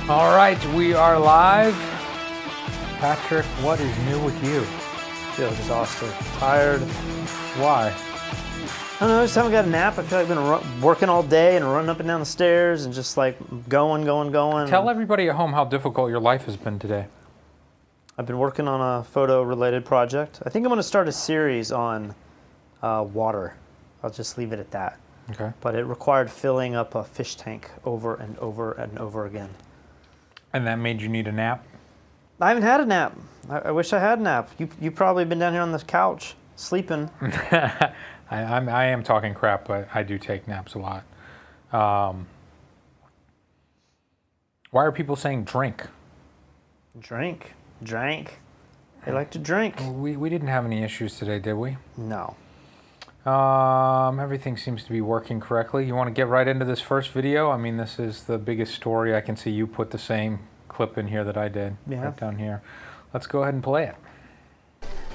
All right, we are live. Patrick, what is new with you? I feel exhausted, tired. Why? I don't know, I just haven't got a nap. I feel like I've been working all day and running up and down the stairs and just like going. Tell everybody at home how difficult your life has been today. I've been working on a photo-related project. I think I'm going to start a series on water. I'll just leave it at that. Okay. But it required filling up a fish tank over and over and over again. And that made you need a nap? I haven't had a nap. I wish I had a nap. You've probably been down here on the couch sleeping. I am talking crap, but I do take naps a lot. Why are people saying drink? Drank. They like to drink. We didn't have any issues today, did we? No. Everything seems to be working correctly. You want to get right into this first video? I mean, this is the biggest story. I can see you put the same clip in here that I did, right down here. Let's go ahead and play it.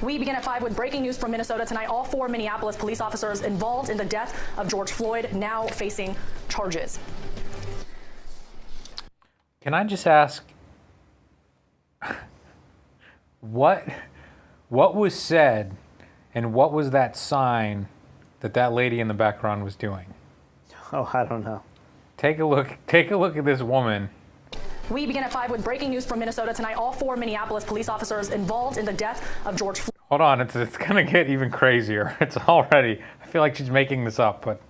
We begin at 5 with breaking news from Minnesota tonight. All 4 Minneapolis police officers involved in the death of George Floyd now facing charges. Can I just ask, what was said and what was that sign that lady in the background was doing? Oh, I don't know. Take a look at this woman. We begin at 5 with breaking news from Minnesota tonight. All 4 Minneapolis police officers involved in the death of George Floyd. Hold on, it's going to get even crazier. It's already, I feel like she's making this up, but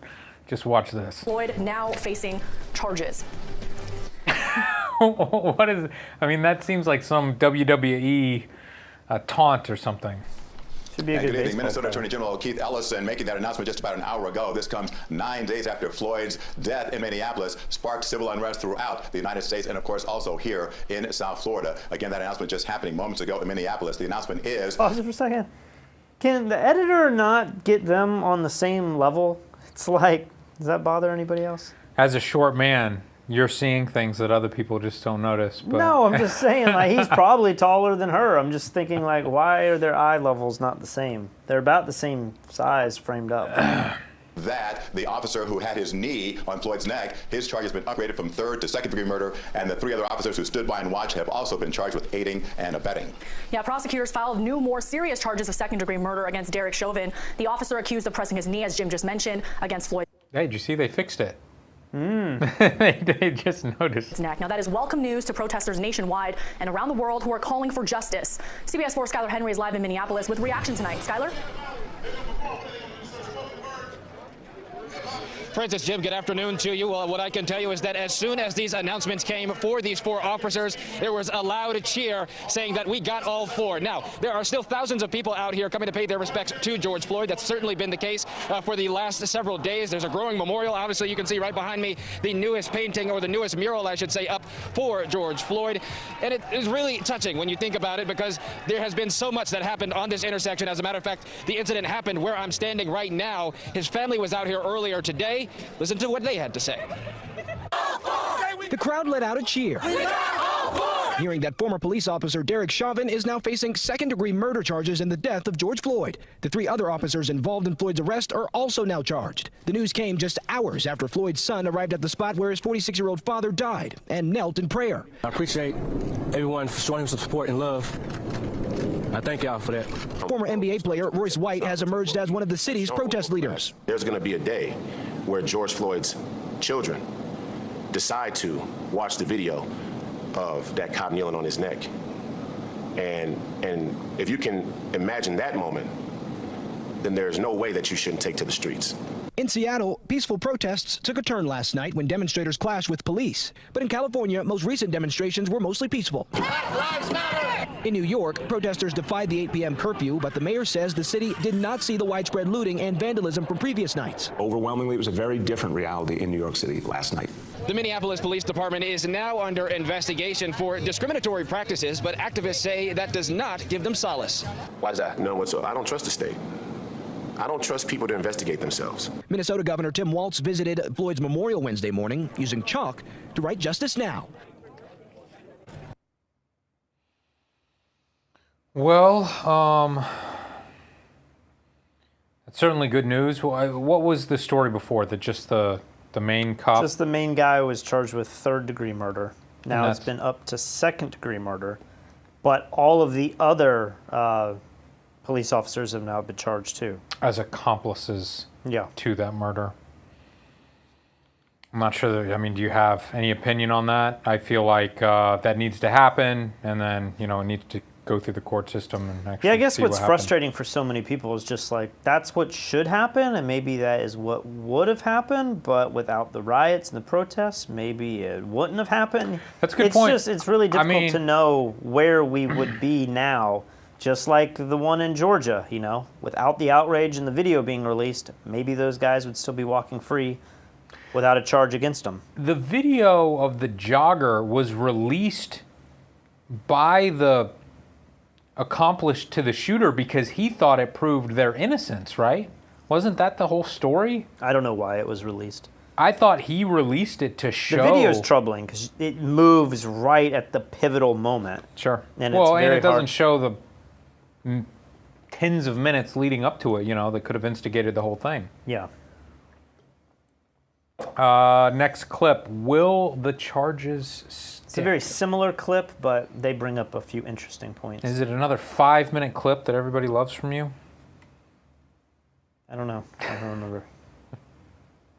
just watch this. Floyd now facing charges. What is, I mean, that seems like some WWE taunt or something. Should be a good evening. Minnesota player. Attorney General Keith Ellison making that announcement just about an hour ago. This comes 9 days after Floyd's death in Minneapolis sparked civil unrest throughout the United States and, of course, also here in South Florida. Again, that announcement just happening moments ago in Minneapolis. The announcement is... Pause it for a second. Can the editor not get them on the same level? It's like, does that bother anybody else? As a short man, you're seeing things that other people just don't notice. But No, I'm just saying, like, he's probably taller than her. I'm just thinking, like, why are their eye levels not the same? They're about the same size framed up. that the officer who had his knee on Floyd's neck, his charge has been upgraded from 3rd to 2nd-degree murder, and the 3 other officers who stood by and watched have also been charged with aiding and abetting. Yeah, prosecutors filed new, more serious charges of 2nd-degree murder against Derek Chauvin, the officer accused of pressing his knee, as Jim just mentioned, against Floyd. Hey, did you see they fixed it? They just noticed. Now, that is welcome news to protesters nationwide and around the world who are calling for justice. CBS 4 Skylar Henry is live in Minneapolis with reaction tonight. Skylar? Francis, Jim, good afternoon to you. Well, what I can tell you is that as soon as these announcements came for these 4 officers, there was a loud cheer saying that we got all 4. Now, there are still thousands of people out here coming to pay their respects to George Floyd. That's certainly been the case for the last several days. There's a growing memorial. Obviously, you can see right behind me the newest painting, or the newest mural, I should say, up for George Floyd. And it is really touching when you think about it, because there has been so much that happened on this intersection. As a matter of fact, the incident happened where I'm standing right now. His family was out here earlier today. Listen to what they had to say. The crowd let out a cheer, hearing that former police officer Derek Chauvin is now facing 2nd-degree murder charges in the death of George Floyd. The 3 other officers involved in Floyd's arrest are also now charged. The news came just hours after Floyd's son arrived at the spot where his 46-year-old father died and knelt in prayer. I appreciate everyone for showing him some support and love. I thank y'all for that. Former NBA player Royce White has emerged as one of the city's protest leaders. There's going to be a day where George Floyd's children decide to watch the video of that cop kneeling on his neck. And if you can imagine that moment, then there's no way that you shouldn't take to the streets. In Seattle, peaceful protests took a turn last night when demonstrators clashed with police. But in California, most recent demonstrations were mostly peaceful. In New York, protesters defied the 8 p.m. curfew, but the mayor says the city did not see the widespread looting and vandalism from previous nights. Overwhelmingly, it was a very different reality in New York City last night. The Minneapolis Police Department is now under investigation for discriminatory practices, but activists say that does not give them solace. Why is that? No, whatsoever. I don't trust the state. I don't trust people to investigate themselves. Minnesota Governor Tim Walz visited Floyd's memorial Wednesday morning using chalk to write "Justice Now." Well, that's certainly good news. What was the story before? That just the main cop? Just the main guy was charged with 3rd-degree murder. Now it's been up to second-degree murder, but all of the other police officers have now been charged too. As accomplices to that murder. I'm not sure that, I mean, do you have any opinion on that? I feel like that needs to happen, and then, you know, it needs to go through the court system and actually I guess see what's what frustrating for so many people is just like, that's what should happen, and maybe that is what would have happened, but without the riots and the protests, maybe it wouldn't have happened. That's a good point. It's really difficult to know where we would be now, just like the one in Georgia, you know, without the outrage and the video being released, maybe those guys would still be walking free without a charge against them. The video of the jogger was released by the accomplice to the shooter because he thought it proved their innocence, right? Wasn't that the whole story? I don't know why it was released. I thought he released it to show. The video is troubling because it moves right at the pivotal moment. Sure. And well, it's very and it doesn't hard. show the tens of minutes leading up to it, you know, that could have instigated the whole thing. Yeah. Next clip. Will the charges stick? It's a very similar clip, but they bring up a few interesting points. Is it another 5-minute clip that everybody loves from you? I don't know. I don't remember.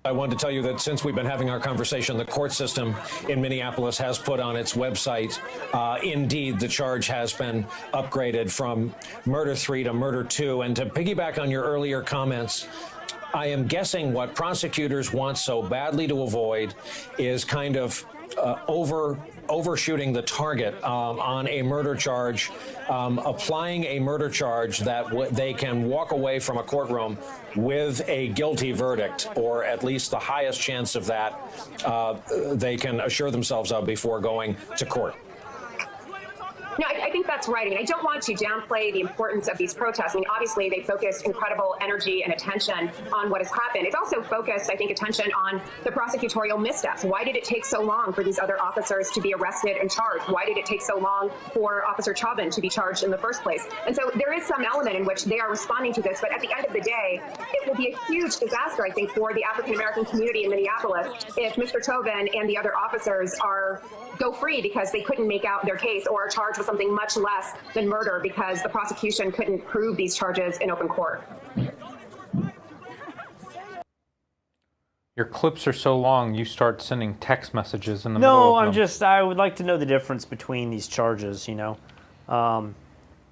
I wanted to tell you that since we've been having our conversation, the court system in Minneapolis has put on its website, indeed, the charge has been upgraded from murder 3 to murder 2. And to piggyback on your earlier comments, I am guessing what prosecutors want so badly to avoid is kind of overshooting the target on a murder charge, applying a murder charge that they can walk away from a courtroom with a guilty verdict, or at least the highest chance of that they can assure themselves of before going to court. No, I think that's right. I mean, I don't want to downplay the importance of these protests. I mean, obviously, they focused incredible energy and attention on what has happened. It's also focused, I think, attention on the prosecutorial missteps. Why did it take so long for these other officers to be arrested and charged? Why did it take so long for Officer Chauvin to be charged in the first place? And so there is some element in which they are responding to this. But at the end of the day, it will be a huge disaster, I think, for the African-American community in Minneapolis if Mr. Chauvin and the other officers go free because they couldn't make out their case, or are charged with something much less than murder because the prosecution couldn't prove these charges in open court. Your clips are so long, you start sending text messages in the middle of them. No, I would like to know the difference between these charges, you know.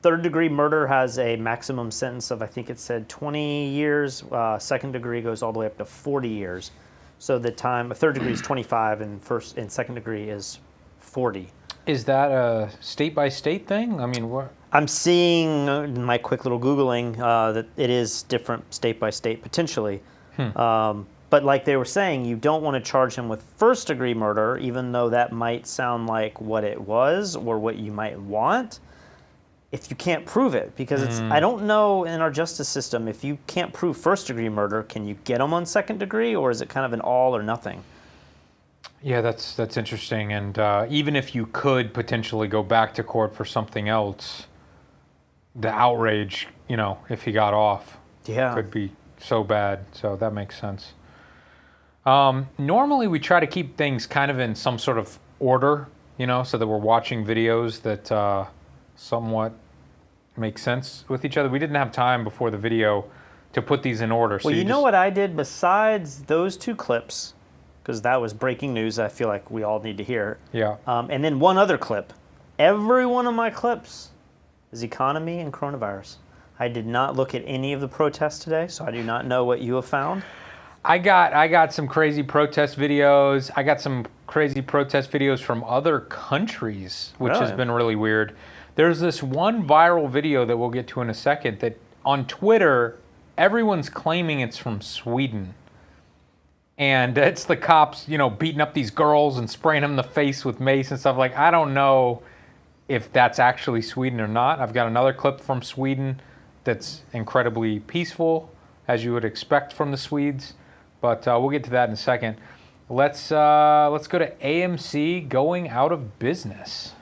Third-degree murder has a maximum sentence of, I think it said 20 years. Second degree goes all the way up to 40 years. So the time, third degree is 25, and second degree is 40. Is that a state-by-state thing? I mean, what? I'm seeing in my quick little Googling that it is different state-by-state, potentially. But like they were saying, you don't want to charge him with first-degree murder, even though that might sound like what it was or what you might want, if you can't prove it. Because it's, I don't know in our justice system, if you can't prove first-degree murder, can you get them on second degree, or is it kind of an all or nothing? Yeah, that's interesting. And even if you could potentially go back to court for something else, the outrage, you know, if he got off, could be so bad. So that makes sense. Normally we try to keep things kind of in some sort of order, you know, so that we're watching videos that somewhat make sense with each other. We didn't have time before the video to put these in order. Well, you know what I did besides those two clips, because that was breaking news I feel like we all need to hear. Yeah. And then one other clip. Every one of my clips is economy and coronavirus. I did not look at any of the protests today, so I do not know what you have found. I got some crazy protest videos. I got some crazy protest videos from other countries, which has been really weird. There's this one viral video that we'll get to in a second that on Twitter, everyone's claiming it's from Sweden. And it's the cops, you know, beating up these girls and spraying them in the face with mace and stuff. Like, I don't know if that's actually Sweden or not. I've got another clip from Sweden that's incredibly peaceful, as you would expect from the Swedes. But we'll get to that in a second. Let's go to AMC going out of business.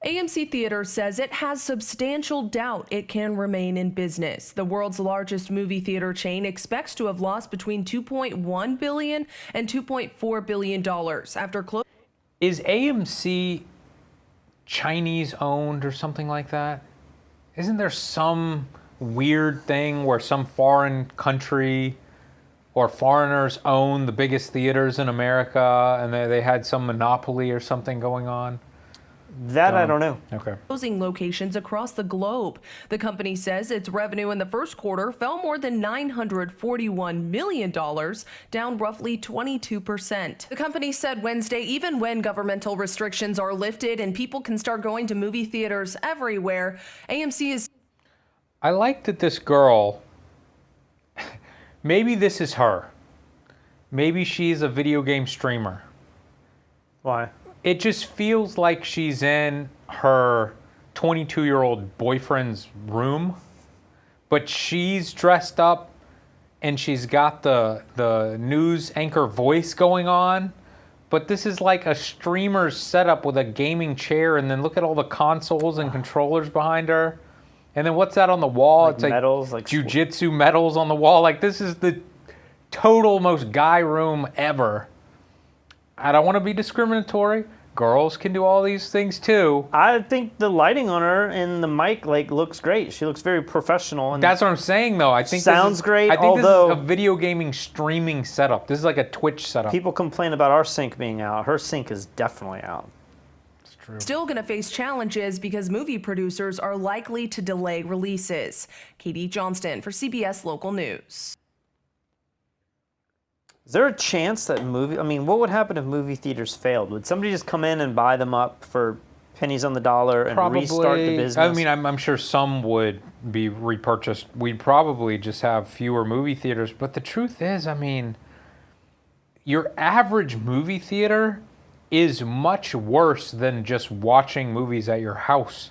AMC Theaters says it has substantial doubt it can remain in business. The world's largest movie theater chain expects to have lost between $2.1 billion and $2.4 billion after closing. Is AMC Chinese owned or something like that? Isn't there some weird thing where some foreign country or foreigners own the biggest theaters in America and they had some monopoly or something going on? That I don't know. Okay. Closing locations across the globe. The company says its revenue in the first quarter fell more than $941 million, down roughly 22%. The company said Wednesday, even when governmental restrictions are lifted and people can start going to movie theaters everywhere, AMC is... I like that this girl, maybe this is her. Maybe she's a video game streamer. Why? It just feels like she's in her 22-year-old boyfriend's room, but she's dressed up and she's got the news anchor voice going on. But this is like a streamer's setup with a gaming chair, and then look at all the consoles and controllers behind her. And then what's that on the wall? Like it's medals, like jujitsu medals on the wall. Like, this is the total most guy room ever. I don't want to be discriminatory. Girls can do all these things too. I think the lighting on her and the mic looks great. She looks very professional. And that's what I'm saying, though. I think sounds great. I think although this is a video gaming streaming setup. This is like a Twitch setup. People complain about our sync being out. Her sync is definitely out. It's true. Still going to face challenges because movie producers are likely to delay releases. Katie Johnston for CBS Local News. Is there a chance that what would happen if movie theaters failed? Would somebody just come in and buy them up for pennies on the dollar and restart the business? I mean, I'm sure some would be repurchased. We'd probably just have fewer movie theaters. But the truth is, I mean, your average movie theater is much worse than just watching movies at your house.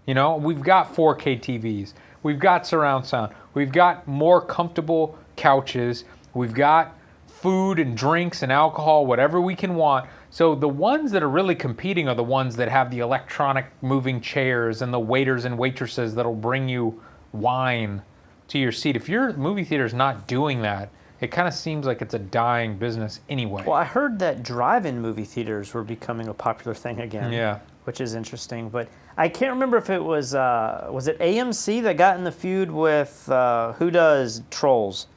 You know, we've got 4K TVs. We've got surround sound. We've got more comfortable couches. We've got food and drinks and alcohol, whatever we can want. So the ones that are really competing are the ones that have the electronic moving chairs and the waiters and waitresses that'll bring you wine to your seat. If your movie theater's not doing that, it kind of seems like it's a dying business anyway. Well, I heard that drive-in movie theaters were becoming a popular thing again. Yeah. Which is interesting, but I can't remember if it was it AMC that got in the feud with who does Trolls?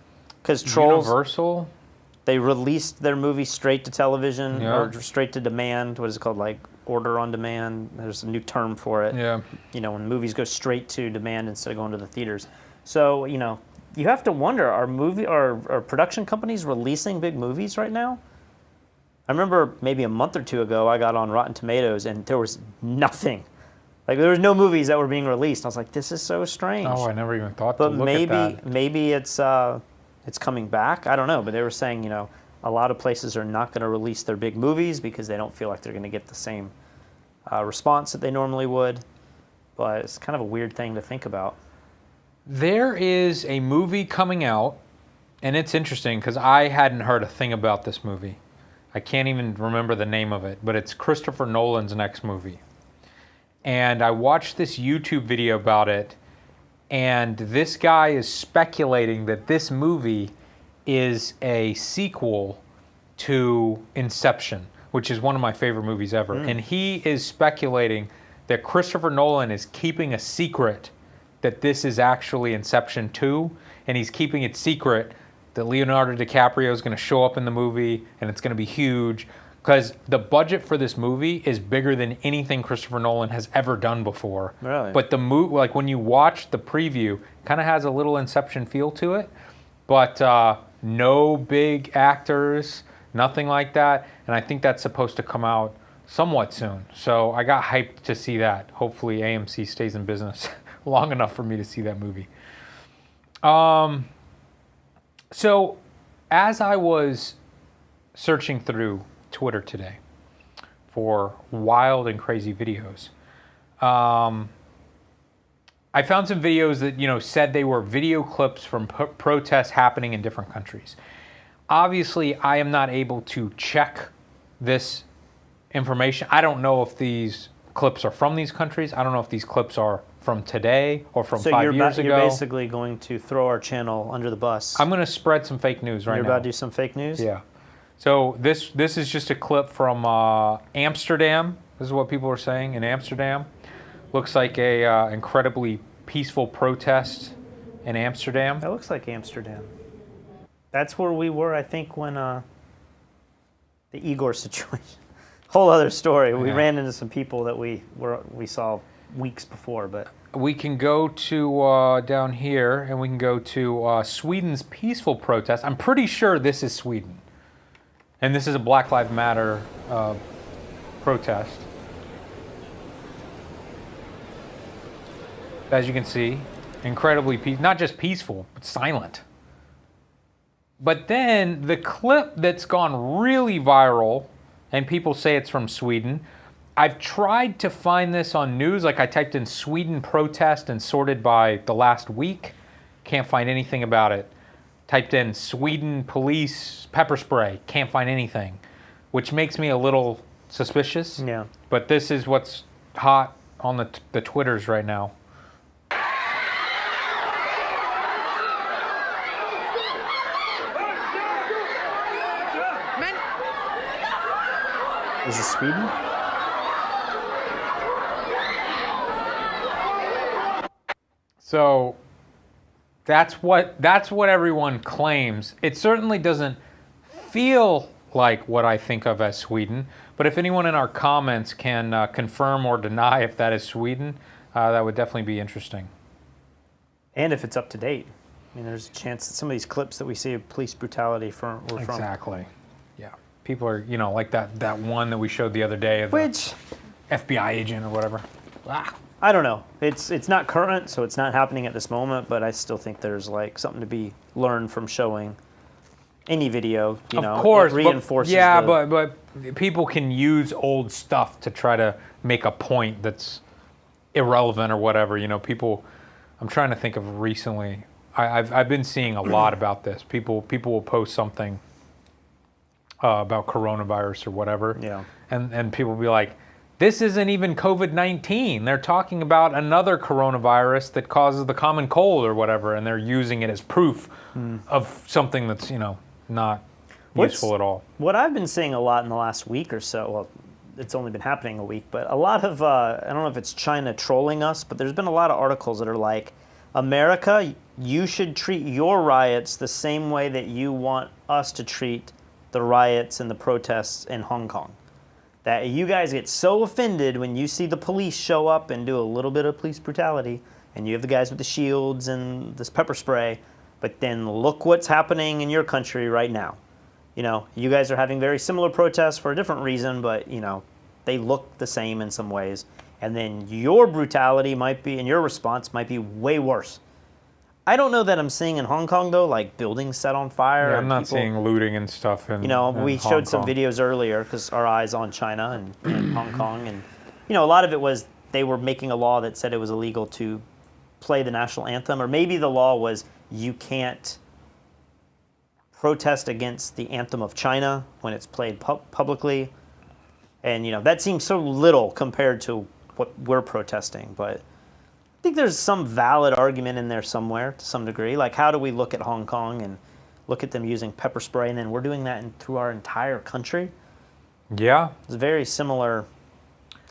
Because Trolls... Universal? They released their movie straight to television or straight to demand. What is it called? Like order on demand. There's a new term for it. Yeah. You know, when movies go straight to demand instead of going to the theaters. So, you know, you have to wonder, are production companies releasing big movies right now? I remember maybe a month or two ago, I got on Rotten Tomatoes and there was nothing. Like, there was no movies that were being released. I was like, this is so strange. Oh, I never even thought to look at that. But maybe it's coming back. I don't know, but they were saying, you know, a lot of places are not going to release their big movies because they don't feel like they're going to get the same response that they normally would. But it's kind of a weird thing to think about. There is a movie coming out, and it's interesting because I hadn't heard a thing about this movie. I can't even remember the name of it, but it's Christopher Nolan's next movie. And I watched this YouTube video about it, and this guy is speculating that this movie is a sequel to Inception, which is one of my favorite movies ever. And he is speculating that Christopher Nolan is keeping a secret that this is actually Inception 2, and he's keeping it secret that Leonardo DiCaprio is going to show up in the movie, and it's going to be huge. Because the budget for this movie is bigger than anything Christopher Nolan has ever done before. Really? But the movie, like when you watch the preview, kind of has a little Inception feel to it. But no big actors, nothing like that. And I think that's supposed to come out somewhat soon. So I got hyped to see that. Hopefully AMC stays in business long enough for me to see that movie. So as I was searching through Twitter today for wild and crazy videos, I found some videos that, you know, said they were video clips from protests happening in different countries. Obviously, I am not able to check this information. I don't know if these clips are from these countries. I don't know if these clips are from today or from 5 years ago. So you're basically going to throw our channel under the bus. I'm going to spread some fake news right now. You're about to do some fake news? Yeah. So this is just a clip from Amsterdam. This is what people are saying in Amsterdam. Looks like a incredibly peaceful protest in Amsterdam. That looks like Amsterdam. That's where we were, I think, when the Igor situation. Whole other story. We ran into some people that we saw weeks before, but we can go to down here, and we can go to Sweden's peaceful protest. I'm pretty sure this is Sweden, and this is a Black Lives Matter protest. As you can see, incredibly not just peaceful, but silent. But then the clip that's gone really viral, and people say it's from Sweden. I've tried to find this on news, like I typed in Sweden protest and sorted by the last week. Can't find anything about it. Typed in Sweden police pepper spray. Can't find anything, which makes me a little suspicious. Yeah. But this is what's hot on the Twitters right now. Is it Sweden? So that's what everyone claims. It certainly doesn't feel like what I think of as Sweden, but if anyone in our comments can confirm or deny if that is Sweden, that would definitely be interesting. And if it's up to date. I mean, there's a chance that some of these clips that we see of police brutality were from. Exactly. Yeah. People are, like that one that we showed the other day of which FBI agent or whatever. I don't know. It's not current, so it's not happening at this moment, but I still think there's like something to be learned from showing any video, of course, it reinforces but people can use old stuff to try to make a point that's irrelevant or whatever. People, I'm trying to think of recently. I've been seeing a lot about this. People will post something about coronavirus or whatever. Yeah. And people will be like, this isn't even COVID-19. They're talking about another coronavirus that causes the common cold or whatever, and they're using it as proof of something that's, not useful at all. What I've been seeing a lot in the last week or so, well, it's only been happening a week, but a lot of, I don't know if it's China trolling us, but there's been a lot of articles that are like, America, you should treat your riots the same way that you want us to treat the riots and the protests in Hong Kong. That you guys get so offended when you see the police show up and do a little bit of police brutality, and you have the guys with the shields and this pepper spray, but then look what's happening in your country right now. You guys are having very similar protests for a different reason, but, they look the same in some ways. And then your brutality might be, and your response might be way worse. I don't know that I'm seeing in Hong Kong, though, like buildings set on fire. Yeah, I'm not seeing looting and stuff in we showed some videos earlier because our eyes on China and Hong Kong. And, a lot of it was they were making a law that said it was illegal to play the national anthem. Or maybe the law was you can't protest against the anthem of China when it's played publicly. And, that seems so little compared to what we're protesting. But I think there's some valid argument in there somewhere to some degree. Like, how do we look at Hong Kong and look at them using pepper spray, and then we're doing that through our entire country? Yeah. It's a very similar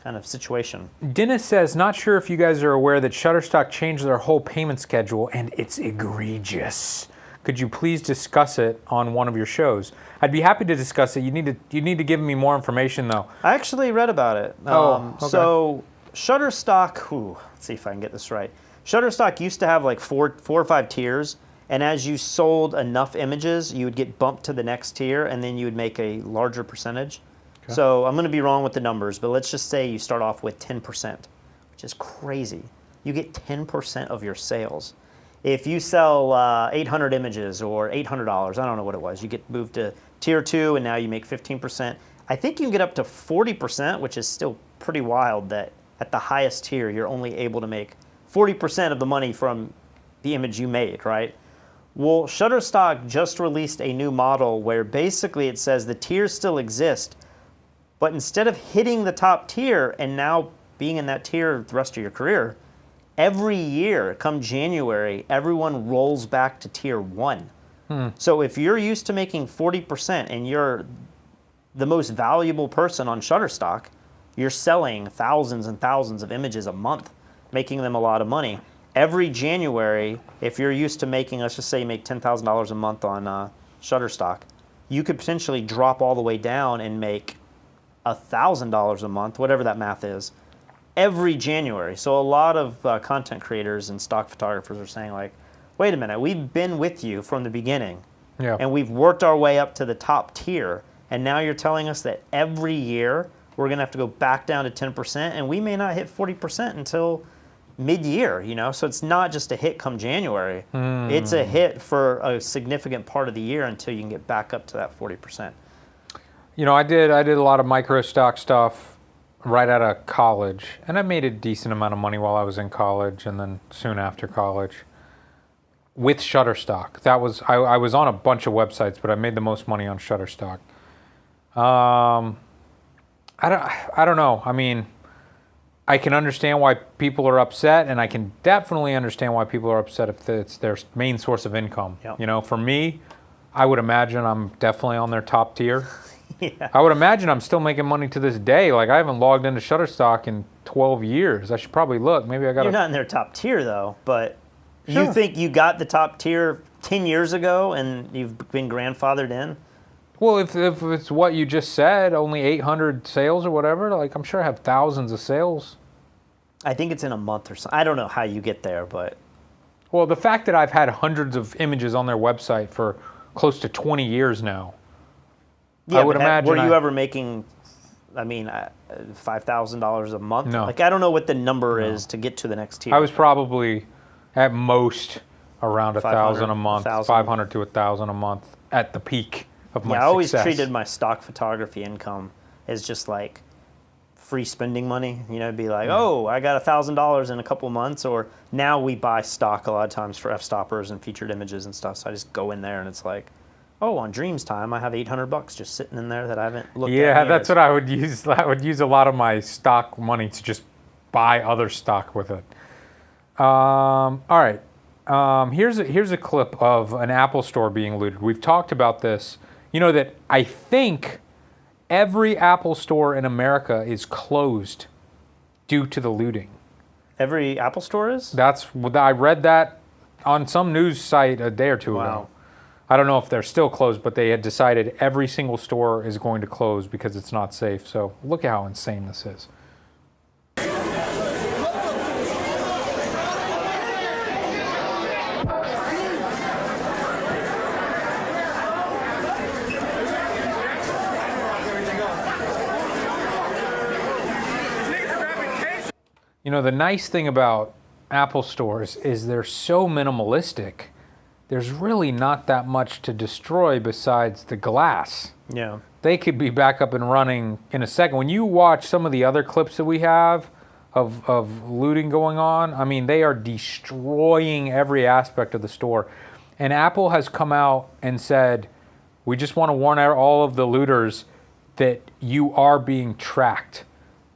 kind of situation. Dennis says, not sure if you guys are aware that Shutterstock changed their whole payment schedule, and it's egregious. Could you please discuss it on one of your shows? I'd be happy to discuss it. You need to give me more information, though. I actually read about it. Okay. So Shutterstock, let's see if I can get this right. Shutterstock used to have like four or five tiers, and as you sold enough images, you would get bumped to the next tier, and then you would make a larger percentage. Okay. So I'm going to be wrong with the numbers, but let's just say you start off with 10%, which is crazy. You get 10% of your sales. If you sell 800 images or $800, I don't know what it was, you get moved to tier 2, and now you make 15%. I think you can get up to 40%, which is still pretty wild that at the highest tier, you're only able to make 40% of the money from the image you made, right? Well, Shutterstock just released a new model where basically it says the tiers still exist, but instead of hitting the top tier and now being in that tier the rest of your career, every year, come January, everyone rolls back to tier 1. So if you're used to making 40% and you're the most valuable person on Shutterstock, you're selling thousands and thousands of images a month, making them a lot of money. Every January, if you're used to making, let's just say you make $10,000 a month on Shutterstock, you could potentially drop all the way down and make $1,000 a month, whatever that math is, every January. So a lot of content creators and stock photographers are saying like, wait a minute, we've been with you from the beginning, and we've worked our way up to the top tier, and now you're telling us that every year we're going to have to go back down to 10%, and we may not hit 40% until mid-year, you know? So it's not just a hit come January. It's a hit for a significant part of the year until you can get back up to that 40%. You know, I did a lot of micro stock stuff right out of college, and I made a decent amount of money while I was in college and then soon after college with Shutterstock. That was, I was on a bunch of websites, but I made the most money on Shutterstock. I don't know. I mean, I can understand why people are upset, and I can definitely understand why people are upset if it's their main source of income. You know, for me, I would imagine I'm definitely on their top tier. I would imagine I'm still making money to this day. Like, I haven't logged into Shutterstock in 12 years. I should probably look. Maybe I got. You're not in their top tier though, but you think you got the top tier 10 years ago and you've been grandfathered in? Well, if it's what you just said, only 800 sales or whatever, like, I'm sure I have thousands of sales. I think it's in a month or something. I don't know how you get there, but. Well, the fact that I've had hundreds of images on their website for close to 20 years now. Yeah, I would imagine. Were you ever making, I mean, $5,000 a month? No. Like, I don't know what the number is to get to the next tier. I was probably at most around 1,000 a month, 1,000. 500 to 1,000 a month at the peak of my success. I always treated my stock photography income as just like free spending money. You know, it'd be like, oh, I got $1,000 in a couple of months, or now we buy stock a lot of times for f-stoppers and featured images and stuff. So I just go in there and it's like, oh, on Dreams Time, I have $800 just sitting in there that I haven't looked at. Yeah, that's what I would use. I would use a lot of my stock money to just buy other stock with it. All right. Here's a clip of an Apple store being looted. We've talked about this. You know that I think every Apple store in America is closed due to the looting. Every Apple store is? I read that on some news site a day or two ago. I don't know if they're still closed, but they had decided every single store is going to close because it's not safe. So look at how insane this is. You know, the nice thing about Apple stores is they're so minimalistic. There's really not that much to destroy besides the glass. Yeah. They could be back up and running in a second. When you watch some of the other clips that we have of looting going on, I mean, they are destroying every aspect of the store. And Apple has come out and said, we just want to warn all of the looters that you are being tracked.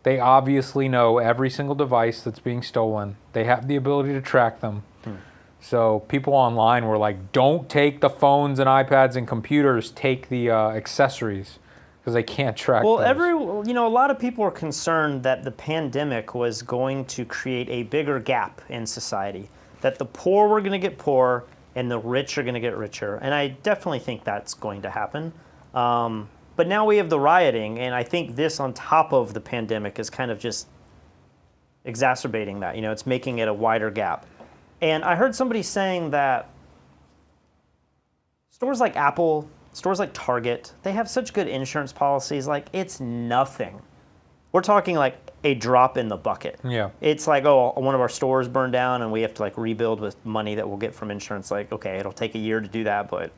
They obviously know every single device that's being stolen. They have the ability to track them. So people online were like, don't take the phones and iPads and computers, take the accessories, because they can't track those. You know, a lot of people are concerned that the pandemic was going to create a bigger gap in society, that the poor were going to get poorer and the rich are going to get richer. And I definitely think that's going to happen. But now we have the rioting, and I think this on top of the pandemic is kind of just exacerbating that. You know, it's making it a wider gap. And I heard somebody saying that stores like Apple, stores like Target, they have such good insurance policies. Like, it's nothing. We're talking like a drop in the bucket. Yeah. It's like, oh, one of our stores burned down and we have to like rebuild with money that we'll get from insurance. Like, okay, it'll take a year to do that, but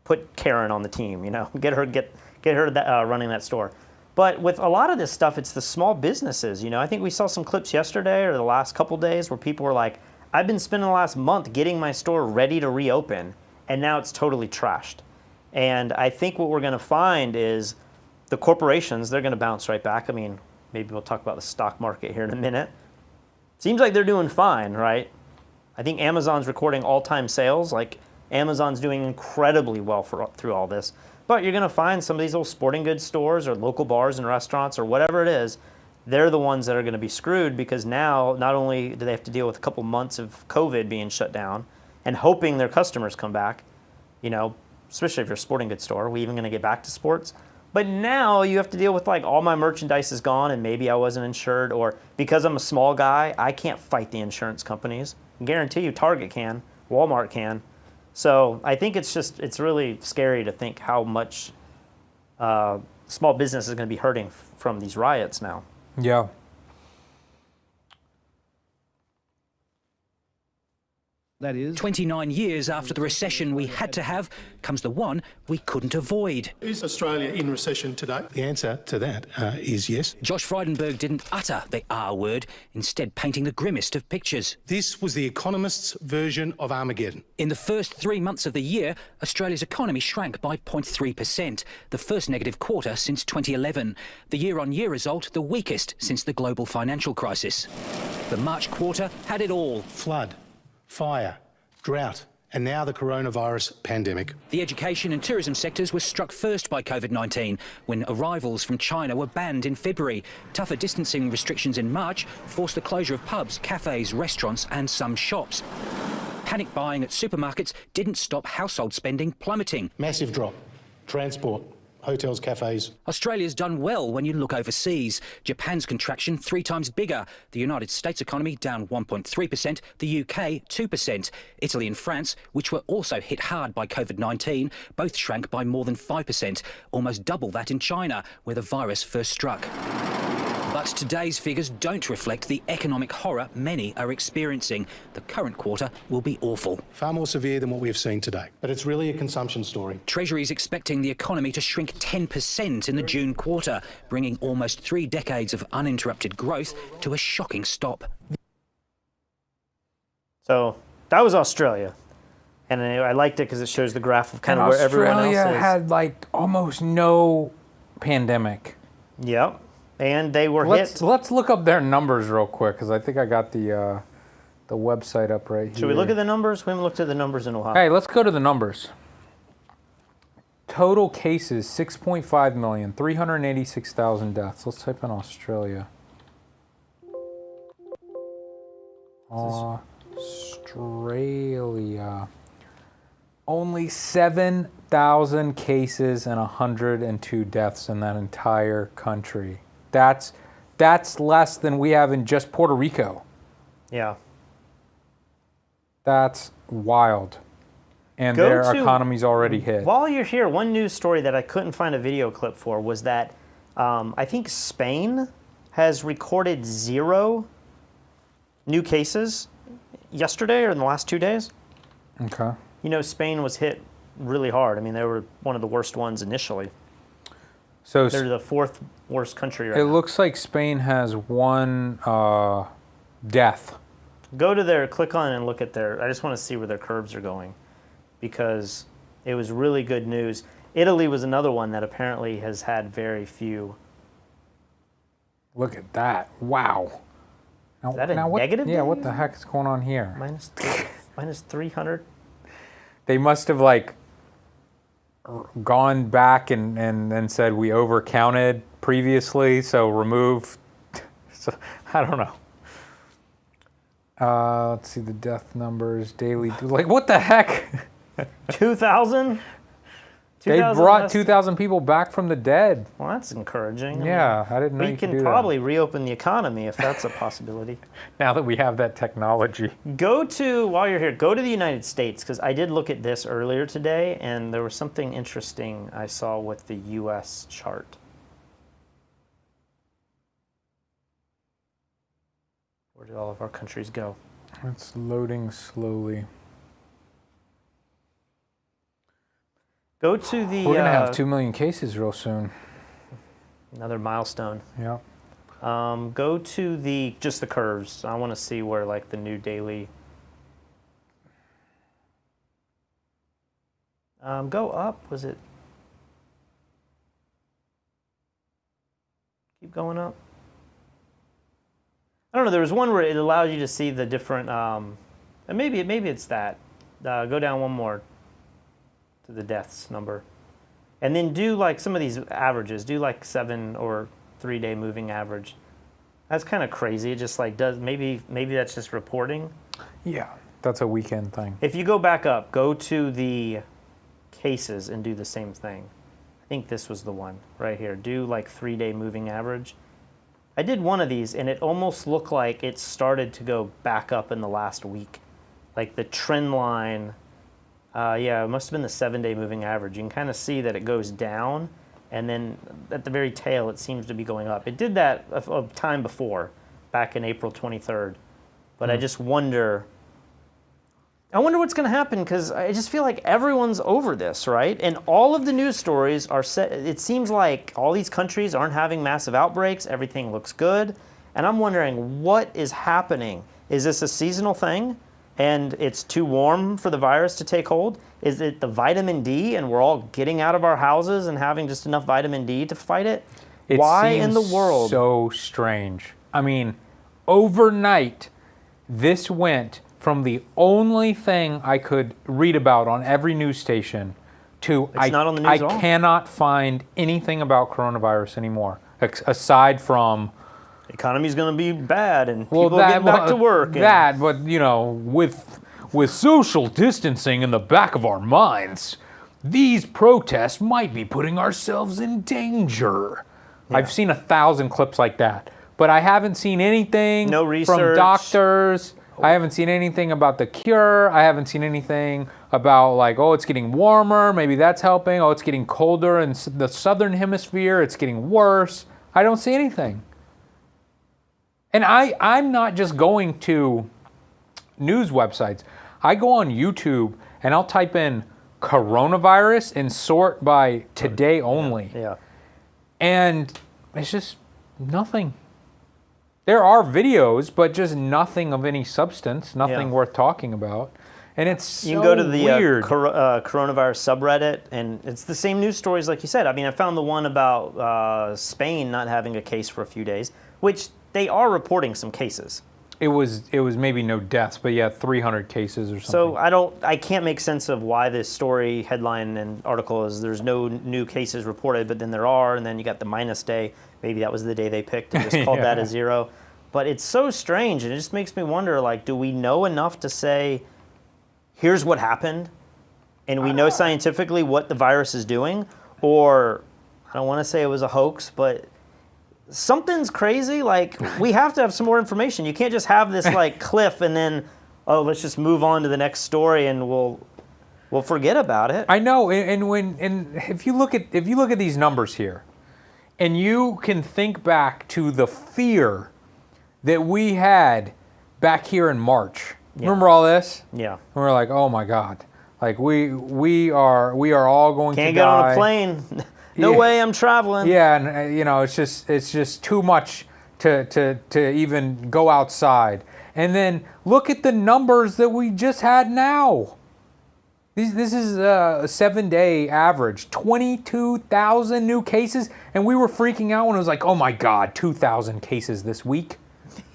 put Karen on the team, you know, get her running that store. But with a lot of this stuff, it's the small businesses. You know, I think we saw some clips yesterday or the last couple days where people were like, I've been spending the last month getting my store ready to reopen, and now it's totally trashed. And I think what we're going to find is the corporations, they're going to bounce right back. I mean, maybe we'll talk about the stock market here in a minute. Seems like they're doing fine, right? I think Amazon's recording all-time sales. Like, Amazon's doing incredibly well through all this. But you're going to find some of these little sporting goods stores or local bars and restaurants or whatever it is, they're the ones that are going to be screwed, because now not only do they have to deal with a couple months of COVID being shut down and hoping their customers come back, you know, especially if you're a sporting goods store, are we even going to get back to sports? But now you have to deal with like all my merchandise is gone and maybe I wasn't insured, or because I'm a small guy, I can't fight the insurance companies. I guarantee you Target can, Walmart can. So I think it's really scary to think how much small business is going to be hurting from these riots now. Yeah. That is 29 years after the recession we had to have comes the one we couldn't avoid. Is Australia in recession today? The answer to that is yes. Josh Frydenberg didn't utter the R word, instead painting the grimmest of pictures. This was the Economist's version of Armageddon. In the first 3 months of the year, Australia's economy shrank by 0.3%, the first negative quarter since 2011. The year-on-year result, the weakest since the global financial crisis. The March quarter had it all. Flood, fire, drought, and now the coronavirus pandemic. The education and tourism sectors were struck first by COVID-19 when arrivals from China were banned in February. Tougher distancing restrictions in March forced the closure of pubs, cafes, restaurants and some shops. Panic buying at supermarkets didn't stop household spending plummeting. Massive drop. Transport, hotels, cafes. Australia's done well when you look overseas. Japan's contraction 3 times bigger. The United States economy down 1.3%, the UK 2%. Italy and France, which were also hit hard by COVID-19, both shrank by more than 5%, almost double that in China, where the virus first struck. But today's figures don't reflect the economic horror many are experiencing. The current quarter will be awful. Far more severe than what we have seen today. But it's really a consumption story. Treasury's expecting the economy to shrink 10% in the June quarter, bringing almost 3 decades of uninterrupted growth to a shocking stop. So that was Australia. And I liked it because it shows the graph of kind of where everyone else is. Australia had like almost no pandemic. Yep. And they were hit. Let's look up their numbers real quick, because I think I got the website up right here. Should we look at the numbers? We haven't looked at the numbers in a while. Hey, let's go to the numbers. Total cases, 6.5 million, 386,000 deaths. Let's type in Australia. Australia. Only 7,000 cases and 102 deaths in that entire country. That's less than we have in just Puerto Rico. Yeah. That's wild. And their economy's already hit. While you're here, one news story that I couldn't find a video clip for was that I think Spain has recorded 0 new cases yesterday or in the last 2 days. Okay. You know, Spain was hit really hard. I mean, they were one of the worst ones initially. So they're the 4th worst country right now. It looks like Spain has 1 death. Go to their, click on and look at their, I just want to see where their curves are going, because it was really good news. Italy was another one that apparently has had very few. Look at that. Wow. Is that a negative? Yeah, what the heck is going on here? Minus 300? They must have like gone back and said we overcounted previously, so remove. So, I don't know. Let's see the death numbers daily. Like what the heck? 2,000? They brought 2,000 people back from the dead. Well, that's encouraging. Yeah, I didn't know you could do that. We can probably reopen the economy if that's a possibility. Now that we have that technology. While you're here, go to the United States, because I did look at this earlier today, and there was something interesting I saw with the U.S. chart. Where did all of our countries go? It's loading slowly. Go to the... We're going to have 2 million cases real soon. Another milestone. Yeah. Go to just the curves. I want to see where like the new daily... go up. Was it... Keep going up. I don't know. There was one where it allowed you to see the different... and maybe it's that. Go down one more. to the deaths number. And then do like some of these averages. Do like 7 or 3-day moving average. That's kind of crazy. It just like does, maybe that's just reporting. Yeah, that's a weekend thing. If you go back up, go to the cases and do the same thing. I think this was the one right here. Do like 3-day moving average. I did one of these and it almost looked like it started to go back up in the last week. Like the trend line, yeah, it must have been the 7-day moving average. You can kind of see that it goes down and then at the very tail it seems to be going up. It did that a time before, back in April 23rd. But I just wonder what's going to happen, because I just feel like everyone's over this, right? And all of the news stories are set. It seems like all these countries aren't having massive outbreaks. Everything looks good. And I'm wondering what is happening. Is this a seasonal thing and it's too warm for the virus to take hold? Is it the vitamin D and we're all getting out of our houses and having just enough vitamin D to fight it? Why in the world? So strange. I mean, overnight, this went from the only thing I could read about on every news station to It's not on the news at all? cannot find anything about coronavirus anymore, aside from the economy's going to be bad and people are getting back to work. But you know, with social distancing in the back of our minds, these protests might be putting ourselves in danger. Yeah. I've seen 1,000 clips like that, but I haven't seen anything from doctors. I haven't seen anything about the cure. I haven't seen anything about like, oh, it's getting warmer. Maybe that's helping. Oh, it's getting colder in the southern hemisphere. It's getting worse. I don't see anything. And I'm not just going to news websites. I go on YouTube and I'll type in coronavirus and sort by today only. Yeah. And it's just nothing. There are videos, but just nothing of any substance, nothing worth talking about. And it's so you can go to the weird. coronavirus subreddit, and it's the same news stories like you said. I mean, I found the one about Spain not having a case for a few days, which they are reporting some cases. It was maybe no deaths, but yeah, 300 cases or something. So I can't make sense of why this story headline and article is there's no new cases reported, but then there are, and then you got the minus day. Maybe that was the day they picked and just called that a 0. But it's so strange, and it just makes me wonder, like, do we know enough to say, here's what happened, and we know scientifically what the virus is doing? Or, I don't want to say it was a hoax, but something's crazy. Like, we have to have some more information. You can't just have this, like, cliff and then, oh, let's just move on to the next story and we'll forget about it. I know, and if you look at these numbers here, and you can think back to the fear that we had back here in March. Yeah. Remember all this? Yeah. We were like, oh my God, like we are all going to die. Can't get on a plane. No way I'm traveling. Yeah, and you know, it's just too much to even go outside. And then look at the numbers that we just had now. This is a 7-day average, 22,000 new cases, and we were freaking out when it was like, oh my God, 2,000 cases this week.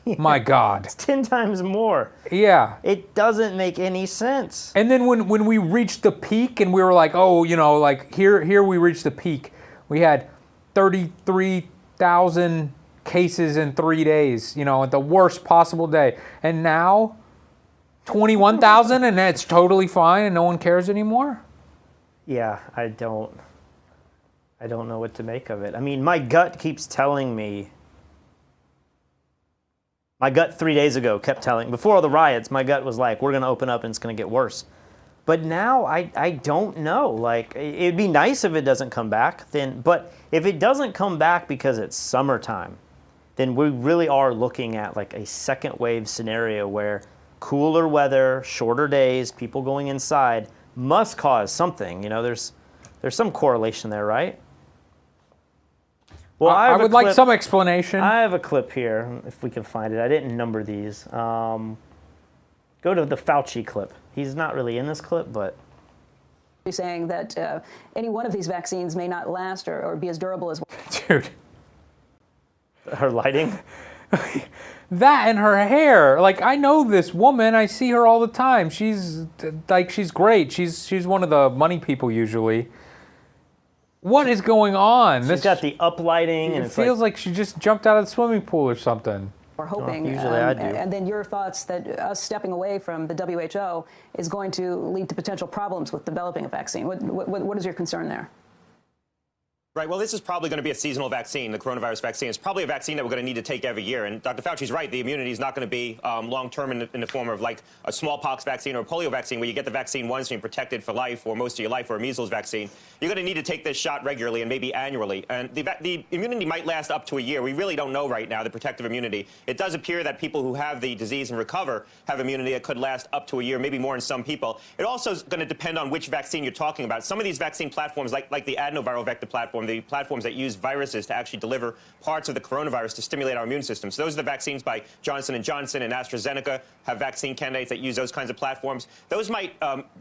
Yeah. My God. It's 10 times more. Yeah. It doesn't make any sense. And then when we reached the peak and we were like, oh, you know, like here we reached the peak. We had 33,000 cases in 3 days, you know, at the worst possible day. And now 21,000 and it's totally fine and no one cares anymore? Yeah, I don't know what to make of it. I mean, my gut keeps telling me. My gut 3 days ago kept telling, before all the riots, my gut was like, we're going to open up and it's going to get worse. But now I don't know. Like, it'd be nice if it doesn't come back. But if it doesn't come back because it's summertime, then we really are looking at like a second wave scenario where cooler weather, shorter days, people going inside must cause something. You know, there's some correlation there, right? Well, I would like some explanation. I have a clip here, if we can find it. I didn't number these. Go to the Fauci clip. He's not really in this clip, but... saying that any one of these vaccines may not last or be as durable as... Dude. Her lighting? That and her hair. Like, I know this woman. I see her all the time. She's great. She's one of the money people usually. What is going on? She's got the uplighting, and it feels like she just jumped out of the swimming pool or something. We're hoping, usually I do. and then your thoughts that us stepping away from the WHO is going to lead to potential problems with developing a vaccine. What is your concern there? Right. Well, this is probably going to be a seasonal vaccine. The coronavirus vaccine is probably a vaccine that we're going to need to take every year. And Dr. Fauci's right. The immunity is not going to be long-term in the form of like a smallpox vaccine or a polio vaccine where you get the vaccine once and you're protected for life or most of your life, or a measles vaccine. You're going to need to take this shot regularly and maybe annually. And the immunity might last up to a year. We really don't know right now, the protective immunity. It does appear that people who have the disease and recover have immunity that could last up to a year, maybe more in some people. It also is going to depend on which vaccine you're talking about. Some of these vaccine platforms, like the adenoviral vector platform, the platforms that use viruses to actually deliver parts of the coronavirus to stimulate our immune system. So those are the vaccines by Johnson & Johnson and AstraZeneca have vaccine candidates that use those kinds of platforms. Those might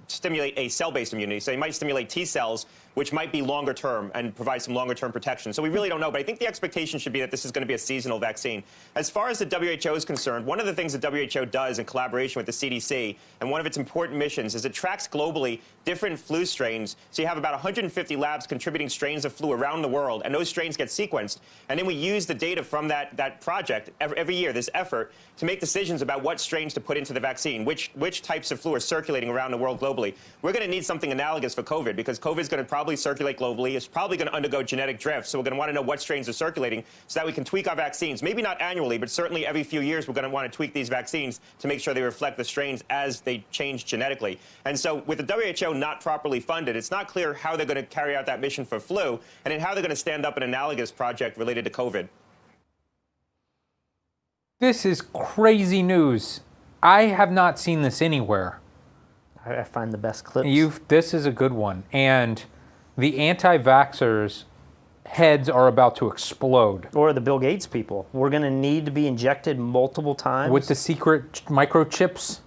stimulate a cell-based immunity. So they might stimulate T cells, which might be longer term and provide some longer term protection. So we really don't know, but I think the expectation should be that this is going to be a seasonal vaccine. As far as the WHO is concerned, one of the things the WHO does in collaboration with the CDC, and one of its important missions, is it tracks globally different flu strains. So you have about 150 labs contributing strains of flu around the world, and those strains get sequenced. And then we use the data from that project every year, this effort, to make decisions about what strains to put into the vaccine, which types of flu are circulating around the world globally. We're going to need something analogous for COVID, because COVID is going to probably circulate globally. It's probably going to undergo genetic drift. So we're going to want to know what strains are circulating so that we can tweak our vaccines. Maybe not annually, but certainly every few years we're going to want to tweak these vaccines to make sure they reflect the strains as they change genetically. And so with the WHO not properly funded, it's not clear how they're going to carry out that mission for flu and then how they're going to stand up an analogous project related to COVID. This is crazy news. I have not seen this anywhere. I find the best clips. This is a good one. And the anti-vaxxers' heads are about to explode. Or the Bill Gates people. We're going to need to be injected multiple times. With the secret microchips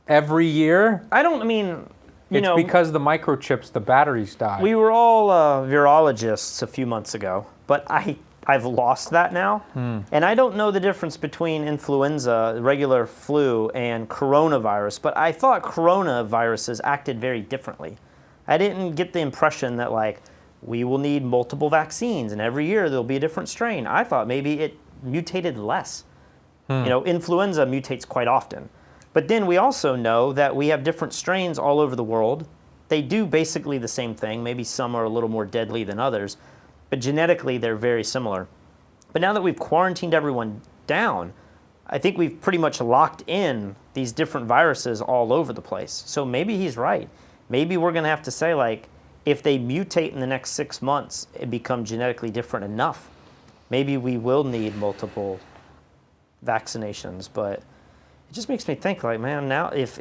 every year? It's because the microchips, the batteries die. We were all virologists a few months ago, but I've lost that now. And I don't know the difference between influenza, regular flu, and coronavirus, but I thought coronaviruses acted very differently. I didn't get the impression that, like, we will need multiple vaccines and every year there'll be a different strain. I thought maybe it mutated less. Influenza mutates quite often. But then we also know that we have different strains all over the world. They do basically the same thing. Maybe some are a little more deadly than others, but genetically they're very similar. But now that we've quarantined everyone down, I think we've pretty much locked in these different viruses all over the place. So maybe he's right. Maybe we're going to have to say, like, if they mutate in the next 6 months and become genetically different enough, maybe we will need multiple vaccinations. But it just makes me think, like, man, now if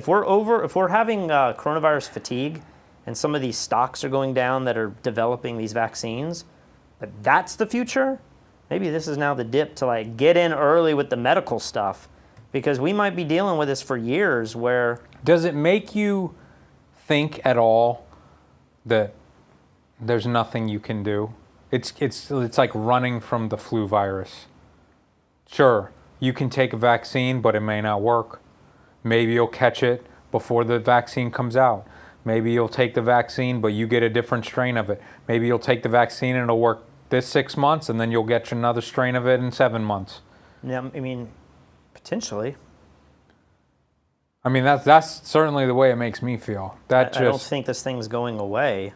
we're having coronavirus fatigue and some of these stocks are going down that are developing these vaccines, but that's the future. Maybe this is now the dip to, like, get in early with the medical stuff, because we might be dealing with this for years. Where does it make you think at all that there's nothing you can do? It's like running from the flu virus. Sure, you can take a vaccine, but it may not work. Maybe you'll catch it before the vaccine comes out. Maybe you'll take the vaccine, but you get a different strain of it. Maybe you'll take the vaccine and it'll work this 6 months, and then you'll get another strain of it in 7 months. Yeah, I mean, potentially. I mean, that's certainly the way it makes me feel. I don't think this thing's going away.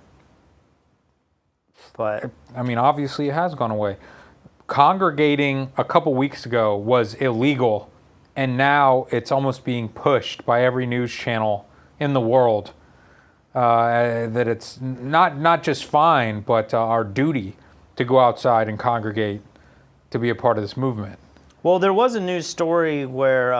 But I mean, obviously it has gone away. Congregating a couple weeks ago was illegal, and now it's almost being pushed by every news channel in the world that it's not just fine, but our duty to go outside and congregate to be a part of this movement. Well, there was a news story where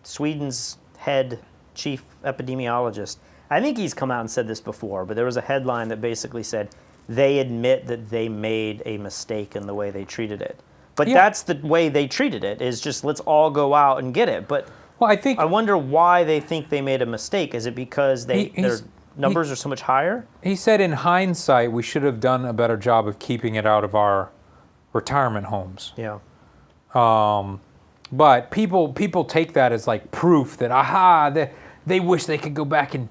Sweden's head chief epidemiologist, I think he's come out and said this before, but there was a headline that basically said they admit that they made a mistake in the way they treated it. But that's the way they treated it, is just let's all go out and get it. But I wonder why they think they made a mistake. Is it because their numbers are so much higher? He said in hindsight we should have done a better job of keeping it out of our retirement homes. Yeah. But people take that as like proof that, aha, they wish they could go back and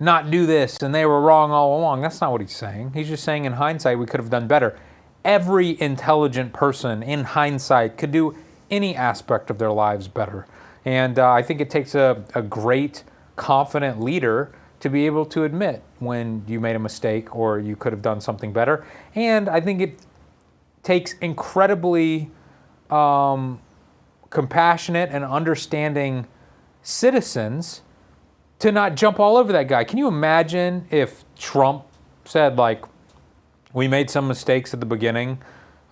not do this and they were wrong all along. That's not what he's saying. He's just saying in hindsight we could have done better. Every intelligent person in hindsight could do any aspect of their lives better. And I think it takes a great, confident leader to be able to admit when you made a mistake or you could have done something better. And I think it takes incredibly compassionate and understanding citizens to not jump all over that guy. Can you imagine if Trump said, like, we made some mistakes at the beginning,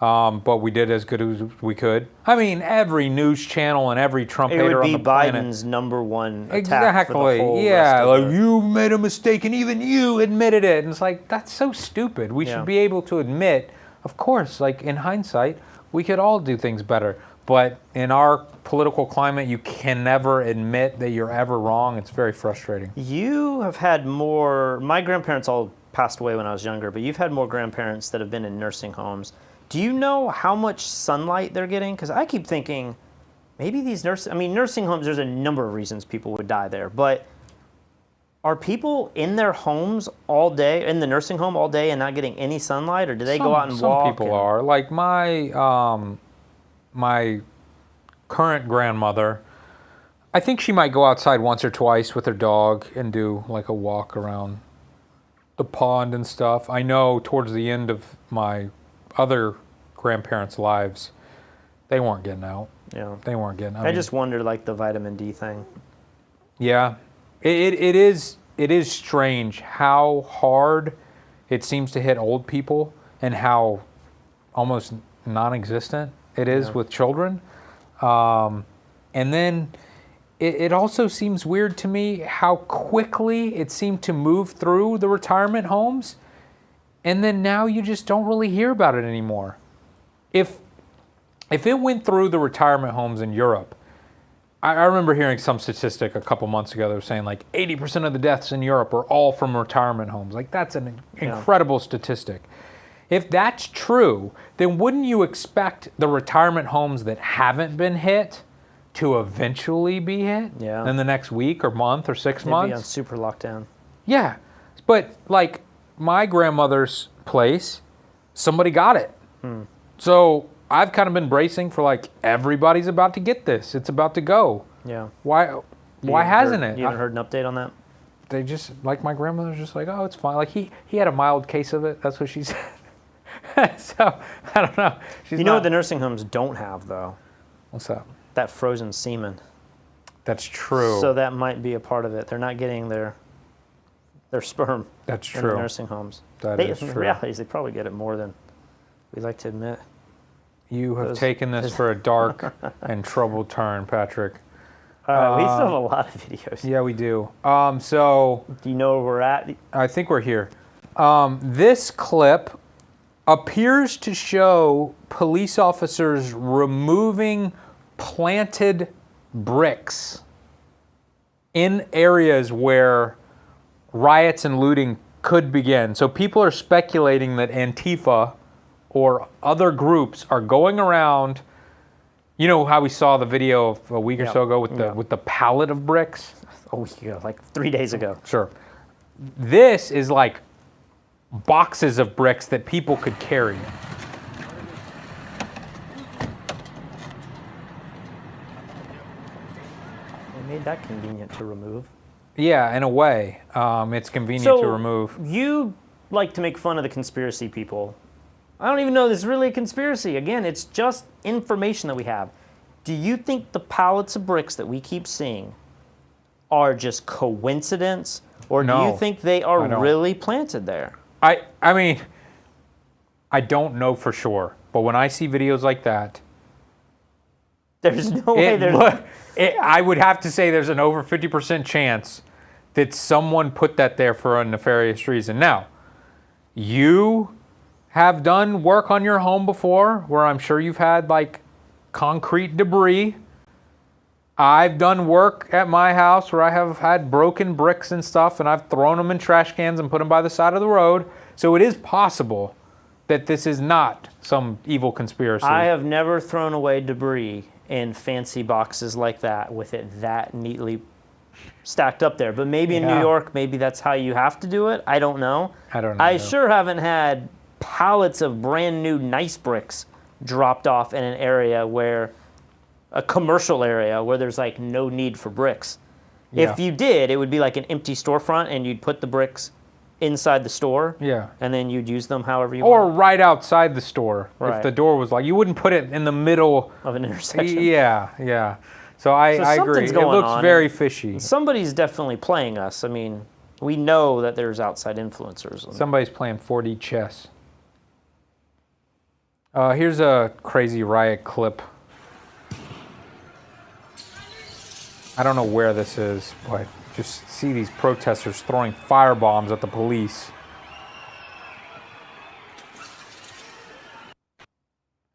but we did as good as we could? I mean, every news channel and every Trump hater on the planet. It would be Biden's #1 attack Exactly. for the whole Yeah, rest of like, you made a mistake and even you admitted it. And it's like, that's so stupid. We should be able to admit, of course, like in hindsight, we could all do things better. But in our political climate, you can never admit that you're ever wrong. It's very frustrating. You have had more, my grandparents all passed away when I was younger, but you've had more grandparents that have been in nursing homes. Do you know how much sunlight they're getting? Because I keep thinking, maybe these nursing homes, there's a number of reasons people would die there, but are people in their homes all day, in the nursing home all day and not getting any sunlight, or do they go out and walk? Some people are. Like my current grandmother, I think she might go outside once or twice with her dog and do like a walk around the pond and stuff. I know towards the end of my other grandparents' lives, they weren't getting out. Yeah. They weren't getting out. I just wonder, like, the vitamin D thing. Yeah. It is strange how hard it seems to hit old people and how almost non-existent it is with children. And then it also seems weird to me how quickly it seemed to move through the retirement homes. And then now you just don't really hear about it anymore. If it went through the retirement homes in Europe, I remember hearing some statistic a couple months ago that was saying like 80% of the deaths in Europe are all from retirement homes. Like, that's an incredible statistic. If that's true, then wouldn't you expect the retirement homes that haven't been hit to eventually be hit in the next week or month or 6 months? They'd be on super lockdown. Yeah, but like my grandmother's place, somebody got it. So I've kind of been bracing for like, everybody's about to get this. It's about to go. Yeah. Why hasn't it? You haven't heard an update on that? They just, like my grandmother's just like, oh, it's fine. Like he had a mild case of it. That's what she said. So, I don't know. You know what the nursing homes don't have, though? What's that? That frozen semen. That's true. So that might be a part of it. They're not getting their sperm. That's in true. the nursing homes. That is true. The reality is they probably get it more than we like to admit. You have taken this for a dark and troubled turn, Patrick. All right, we still have a lot of videos. Yeah, we do. So, do you know where we're at? I think we're here. This clip appears to show police officers removing planted bricks in areas where riots and looting could begin. So people are speculating that Antifa or other groups are going around. You know how we saw the video of a week or so ago with the pallet of bricks? A week ago, like 3 days ago. Sure. This is like boxes of bricks that people could carry. They made that convenient to remove. Yeah, in a way, it's convenient to remove. You like to make fun of the conspiracy people. I don't even know this is really a conspiracy. Again, it's just information that we have. Do you think the pallets of bricks that we keep seeing are just coincidence, or do you think they are really planted there? I mean, I don't know for sure, but when I see videos like that, there's no way I would have to say there's an over 50% chance that someone put that there for a nefarious reason. Now, you have done work on your home before where I'm sure you've had like concrete debris. I've done work at my house where I have had broken bricks and stuff, and I've thrown them in trash cans and put them by the side of the road. So it is possible that this is not some evil conspiracy. I have never thrown away debris in fancy boxes like that with it that neatly stacked up there. But maybe in New York, maybe that's how you have to do it. I don't know. I don't know. I sure haven't had pallets of brand new nice bricks dropped off in an area where, a commercial area where there's like no need for bricks. Yeah. If you did, it would be like an empty storefront and you'd put the bricks inside the store. Yeah. And then you'd use them however you Or want. right outside the store. Right. If the door was like, you wouldn't put it in the middle of an intersection. Yeah, yeah. So I agree. It looks very fishy. Somebody's definitely playing us. I mean, we know that there's outside influencers. Somebody's playing 4D chess. Here's a crazy riot clip. I don't know where this is, but just see these protesters throwing firebombs at the police.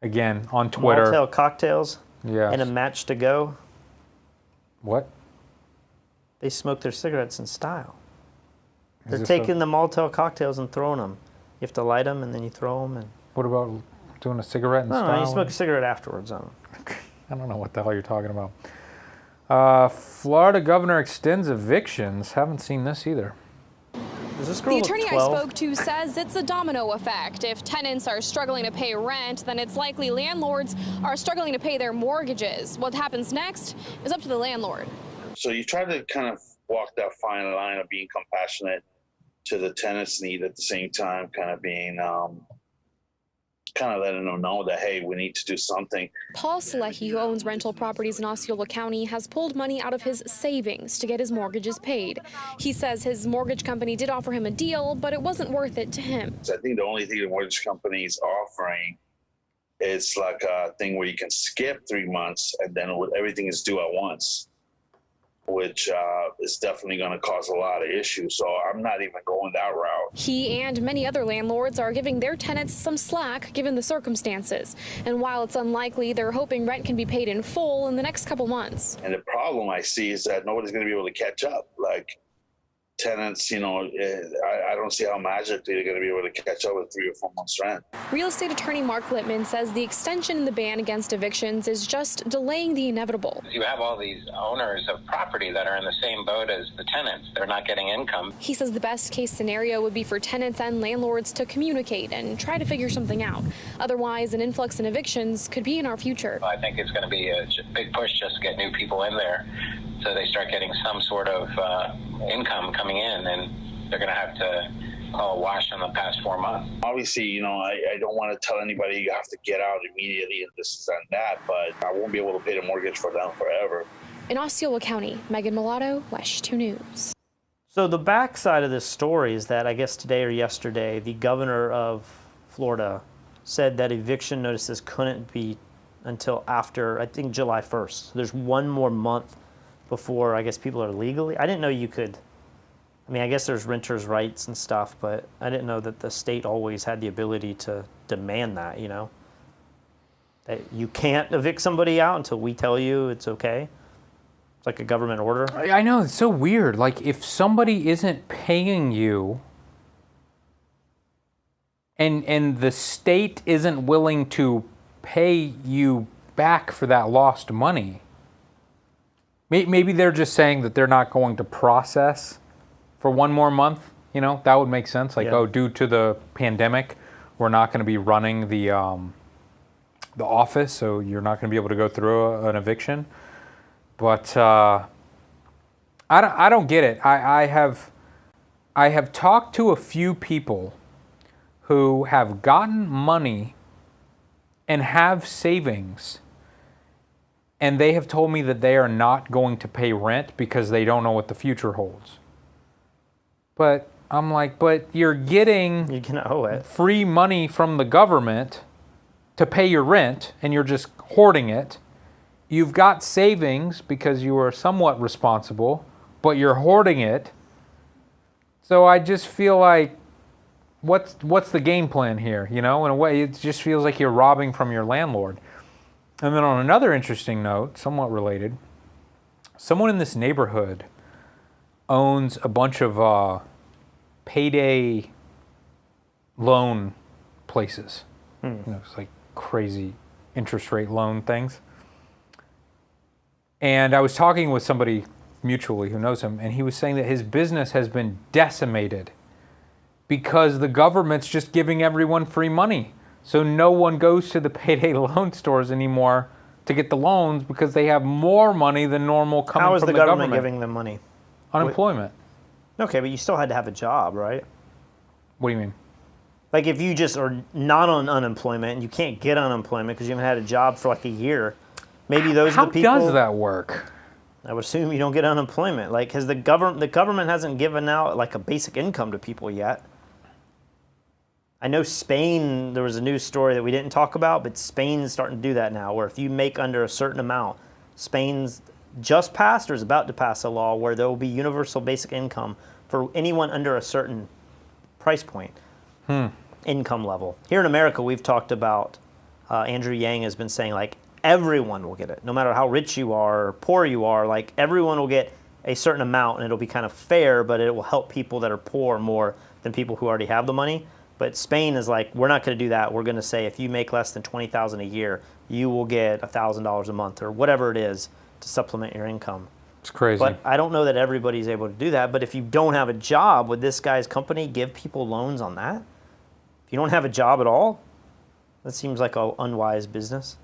Again, on Twitter. Molotov cocktails. Yes. And a match to go. What? They smoke their cigarettes in style. They're taking the Molotov cocktails and throwing them. You have to light them and then you throw them. And what about doing a cigarette in style? No, you smoke a cigarette afterwards on them. I don't know what the hell you're talking about. Florida governor extends evictions. Haven't seen this either. Does this girl The attorney look I 12? spoke to says it's a domino effect. If tenants are struggling to pay rent, then it's likely landlords are struggling to pay their mortgages. What happens next is up to the landlord. So you try to kind of walk that fine line of being compassionate to the tenant's need at the same time, kind of being kind of letting them know that, hey, we need to do something. Paul Selechi, who owns rental properties in Osceola County, has pulled money out of his savings to get his mortgages paid. He says his mortgage company did offer him a deal, but it wasn't worth it to him. I think the only thing the mortgage company is offering is like a thing where you can skip 3 months and then everything is due at once, which is definitely going to cause a lot of issues. So I'm not even going that route. He and many other landlords are giving their tenants some slack given the circumstances. And while it's unlikely, they're hoping rent can be paid in full in the next couple months. And the problem I see is that nobody's going to be able to catch up. Like tenants, you know, I don't see how magically they're going to be able to catch up with 3 or 4 months rent. Real estate attorney Mark Littman says the extension in the ban against evictions is just delaying the inevitable. You have all these owners of property that are in the same boat as the tenants. They're not getting income. He says the best case scenario would be for tenants and landlords to communicate and try to figure something out. Otherwise, an influx in evictions could be in our future. I think it's going to be a big push just to get new people in there so they start getting some sort of income coming in, and they're going to have to wash in the past 4 months. Obviously, you know, I don't want to tell anybody you have to get out immediately and this and that, but I won't be able to pay the mortgage for them forever. In Osceola County, Megan Mulatto, WESH 2 News. So the backside of this story is that I guess today or yesterday, the governor of Florida said that eviction notices couldn't be until after, I think, July 1st. So there's 1 more month before I guess people are legally. I didn't know you could. I mean, I guess there's renters' rights and stuff, but I didn't know that the state always had the ability to demand that, you know? That you can't evict somebody out until we tell you it's okay. It's like a government order. I know, it's so weird. Like, if somebody isn't paying you and the state isn't willing to pay you back for that lost money, maybe they're just saying that they're not going to process for 1 more month. You know, that would make sense. Like, oh, due to the pandemic, we're not going to be running the office, so you're not going to be able to go through an eviction. But I don't get it. I have talked to a few people who have gotten money and have savings, and they have told me that they are not going to pay rent because they don't know what the future holds. But I'm like, but you're getting free money from the government to pay your rent, and you're just hoarding it. You've got savings because you are somewhat responsible, but you're hoarding it. So I just feel like, what's the game plan here? You know, in a way, it just feels like you're robbing from your landlord. And then on another interesting note, somewhat related, someone in this neighborhood owns a bunch of payday loan places. You know, it's like crazy interest rate loan things. And I was talking with somebody mutually who knows him, and he was saying that his business has been decimated because the government's just giving everyone free money. So no one goes to the payday loan stores anymore to get the loans because they have more money than normal coming How is from the government giving them money? Unemployment. Okay, but you still had to have a job, right? What do you mean? Like if you just are not on unemployment and you can't get unemployment because you haven't had a job for like a year, maybe those are the people. How does that work? I would assume you don't get unemployment, like because the government hasn't given out like a basic income to people yet. I know Spain, there was a news story that we didn't talk about, but Spain's starting to do that now, where if you make under a certain amount, Spain's just passed or is about to pass a law where there will be universal basic income for anyone under a certain price point, income level. Here in America, we've talked about, Andrew Yang has been saying, like, everyone will get it. No matter how rich you are or poor you are, like, everyone will get a certain amount, and it'll be kind of fair, but it will help people that are poor more than people who already have the money. But Spain is like, we're not going to do that. We're going to say if you make less than $20,000 a year, you will get $1,000 a month or whatever it is to supplement your income. It's crazy. But I don't know that everybody's able to do that. But if you don't have a job, would this guy's company give people loans on that? If you don't have a job at all, that seems like an unwise business.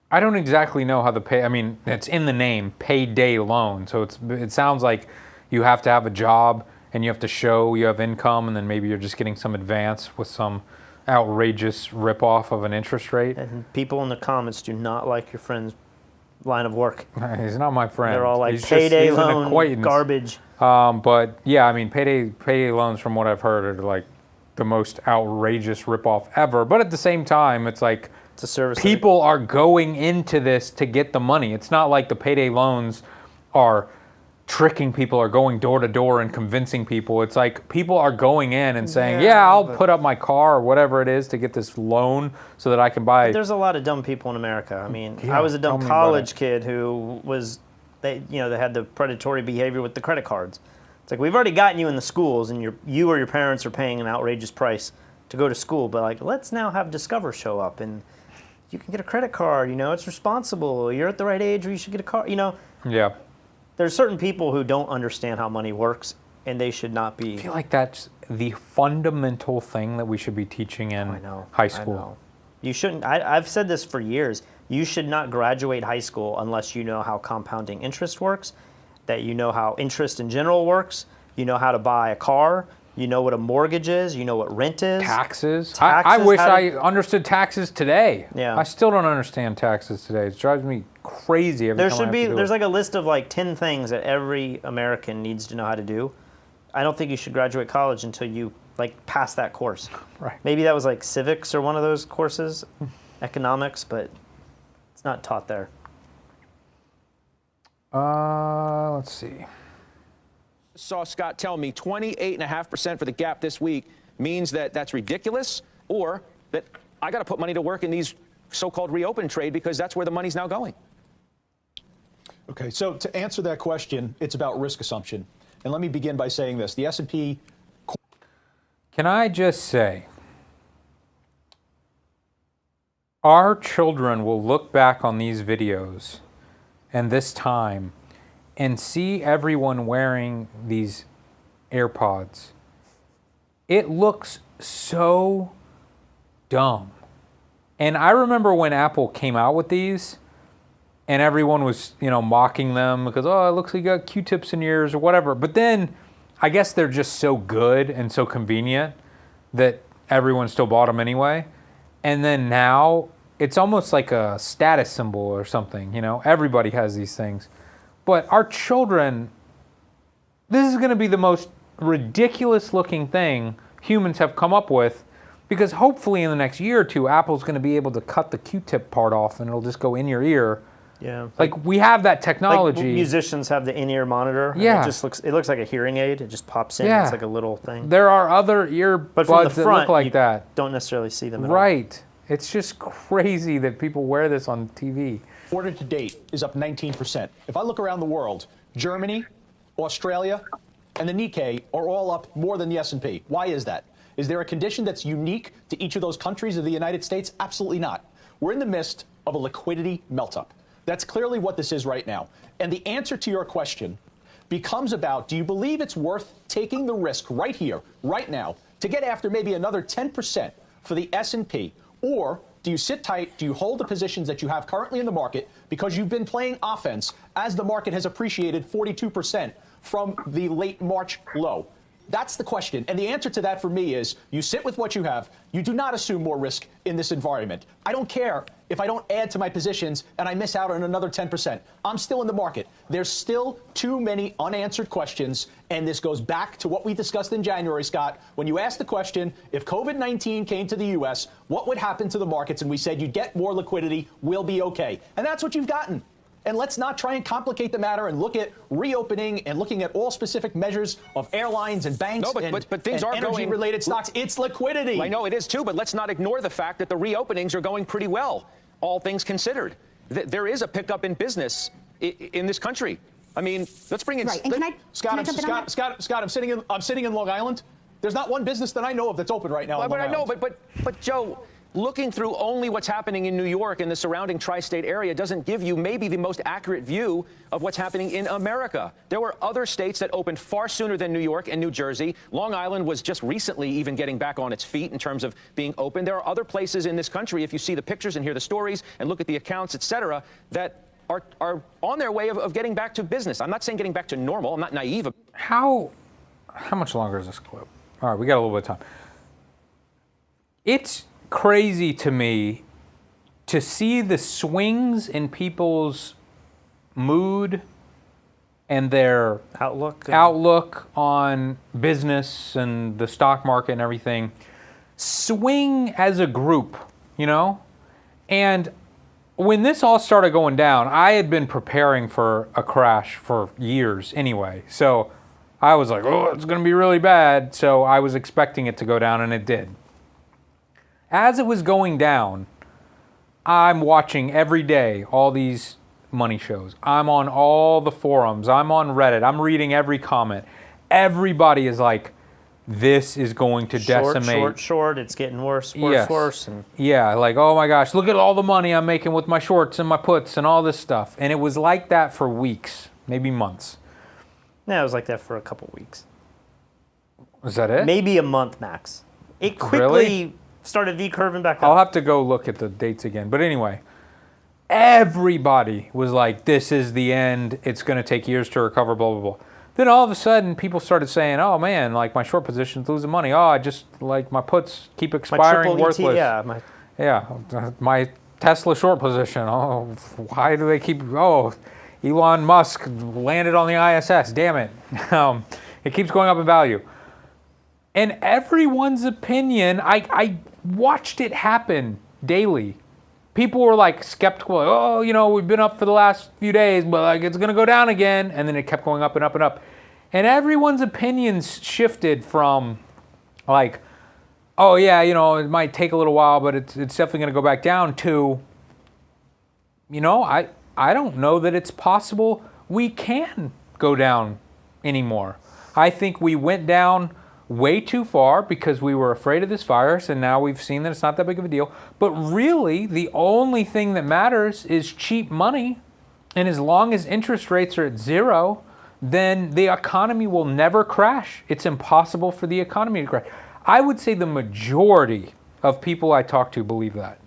I don't exactly know how the pay. I mean, it's in the name, payday loan. So it sounds like you have to have a job and you have to show you have income, and then maybe you're just getting some advance with some outrageous ripoff of an interest rate. And people in the comments do not like your friend's line of work. He's not my friend. They're all like he's payday just, he's loan an acquaintance. garbage. But yeah, I mean, payday loans, from what I've heard, are like the most outrageous ripoff ever. But at the same time, it's like it's a service. People are going into this to get the money. It's not like the payday loans are tricking people or going door to door and convincing people. It's like people are going in and saying, yeah, I'll put up my car or whatever it is to get this loan so that I can buy. But there's a lot of dumb people in America. I mean, I was a dumb college kid who was, they had the predatory behavior with the credit cards. It's like, we've already gotten you in the schools, and you or your parents are paying an outrageous price to go to school, but like, let's now have Discover show up and you can get a credit card, it's responsible. You're at the right age where you should get a car, Yeah. There's certain people who don't understand how money works, and they should not be. I feel like that's the fundamental thing that we should be teaching in high school. I know. You shouldn't. I've said this for years. You should not graduate high school unless you know how compounding interest works, that you know how interest in general works, you know how to buy a car, you know what a mortgage is, you know what rent is. Taxes. I wish I understood taxes today. Yeah. I still don't understand taxes today. It drives me crazy every time There's like a list of like 10 things that every American needs to know how to do. I don't think you should graduate college until you like pass that course. Right. Maybe that was like civics or one of those courses, economics, but it's not taught there. Let's see. Saw Scott tell me 28.5% for the gap this week means that that's ridiculous, or that I got to put money to work in these so-called reopen trade because that's where the money's now going. Okay, so to answer that question, it's about risk assumption. And let me begin by saying this. The S&P... Can I just say, our children will look back on these videos and this time and see everyone wearing these AirPods. It looks so dumb. And I remember when Apple came out with these and everyone was, mocking them because, oh, it looks like you got Q-tips in your ears or whatever. But then I guess they're just so good and so convenient that everyone still bought them anyway. And then now it's almost like a status symbol or something, Everybody has these things. But our children, this is going to be the most ridiculous looking thing humans have come up with, because hopefully in the next year or two, Apple's going to be able to cut the Q-tip part off and it'll just go in your ear. Yeah. Like we have that technology. Like musicians have the in-ear monitor. Yeah. It looks like a hearing aid. It just pops in. Yeah. It's like a little thing. There are other earbuds that look like that. Don't necessarily see them at all. Right. It's just crazy that people wear this on TV. Order to date is up 19%. If I look around the world, Germany, Australia, and the Nikkei are all up more than the S&P. Why is that? Is there a condition that's unique to each of those countries of the United States? Absolutely not. We're in the midst of a liquidity melt-up. That's clearly what this is right now. And the answer to your question becomes about, do you believe it's worth taking the risk right here, right now, to get after maybe another 10% for the S&P? Or do you sit tight? Do you hold the positions that you have currently in the market because you've been playing offense as the market has appreciated 42% from the late March low? That's the question. And the answer to that for me is you sit with what you have. You do not assume more risk in this environment. I don't care if I don't add to my positions and I miss out on another 10%. I'm still in the market. There's still too many unanswered questions. And this goes back to what we discussed in January, Scott, when you asked the question, if COVID-19 came to the U.S., what would happen to the markets? And we said you'd get more liquidity. We'll be OK. And that's what you've gotten. And let's not try and complicate the matter and look at reopening and looking at all specific measures of airlines and banks but things are energy-related stocks. It's liquidity. I know it is, too, but let's not ignore the fact that the reopenings are going pretty well, all things considered. There is a pickup in business in this country. I mean, let's bring in... Right. And Scott, I'm sitting in Long Island. There's not one business that I know of that's open right now. But I know, but Joe... Looking through only what's happening in New York and the surrounding tri-state area doesn't give you maybe the most accurate view of what's happening in America. There were other states that opened far sooner than New York and New Jersey. Long Island was just recently even getting back on its feet in terms of being open. There are other places in this country, if you see the pictures and hear the stories and look at the accounts, et cetera, that are on their way of getting back to business. I'm not saying getting back to normal. I'm not naive. How much longer is this clip? All right, we got a little bit of time. It's crazy to me to see the swings in people's mood and their outlook on business and the stock market and everything swing as a group, you know? And when this all started going down, I had been preparing for a crash for years anyway. So I was like, oh, it's going to be really bad. So I was expecting it to go down, and it did. As it was going down, I'm watching every day all these money shows. I'm on all the forums. I'm on Reddit. I'm reading every comment. Everybody is like, this is going to decimate. Short. It's getting worse. And yeah, like, oh my gosh, look at all the money I'm making with my shorts and my puts and all this stuff. And it was like that for weeks, maybe months. Yeah, it was like that for a couple weeks. Was that it? Maybe a month max. It quickly started V-curving back up. I'll have to go look at the dates again. But anyway, everybody was like, this is the end. It's going to take years to recover, blah, blah, blah. Then all of a sudden, people started saying, oh, man, like my short position's losing money. Oh, I just, like, my puts keep expiring, worthless. My Tesla short position. Oh, why do they keep, Elon Musk landed on the ISS. Damn it. It keeps going up in value. And everyone's opinion, I watched it happen daily. People were like skeptical, we've been up for the last few days, but like it's gonna go down again. And then it kept going up and up and up. And everyone's opinions shifted from like, oh yeah, it might take a little while, but it's definitely gonna go back down to, I don't know that it's possible we can go down anymore. I think we went down way too far because we were afraid of this virus, and now we've seen that it's not that big of a deal. But really, the only thing that matters is cheap money. And as long as interest rates are at zero, then the economy will never crash. It's impossible for the economy to crash. I would say the majority of people I talk to believe that.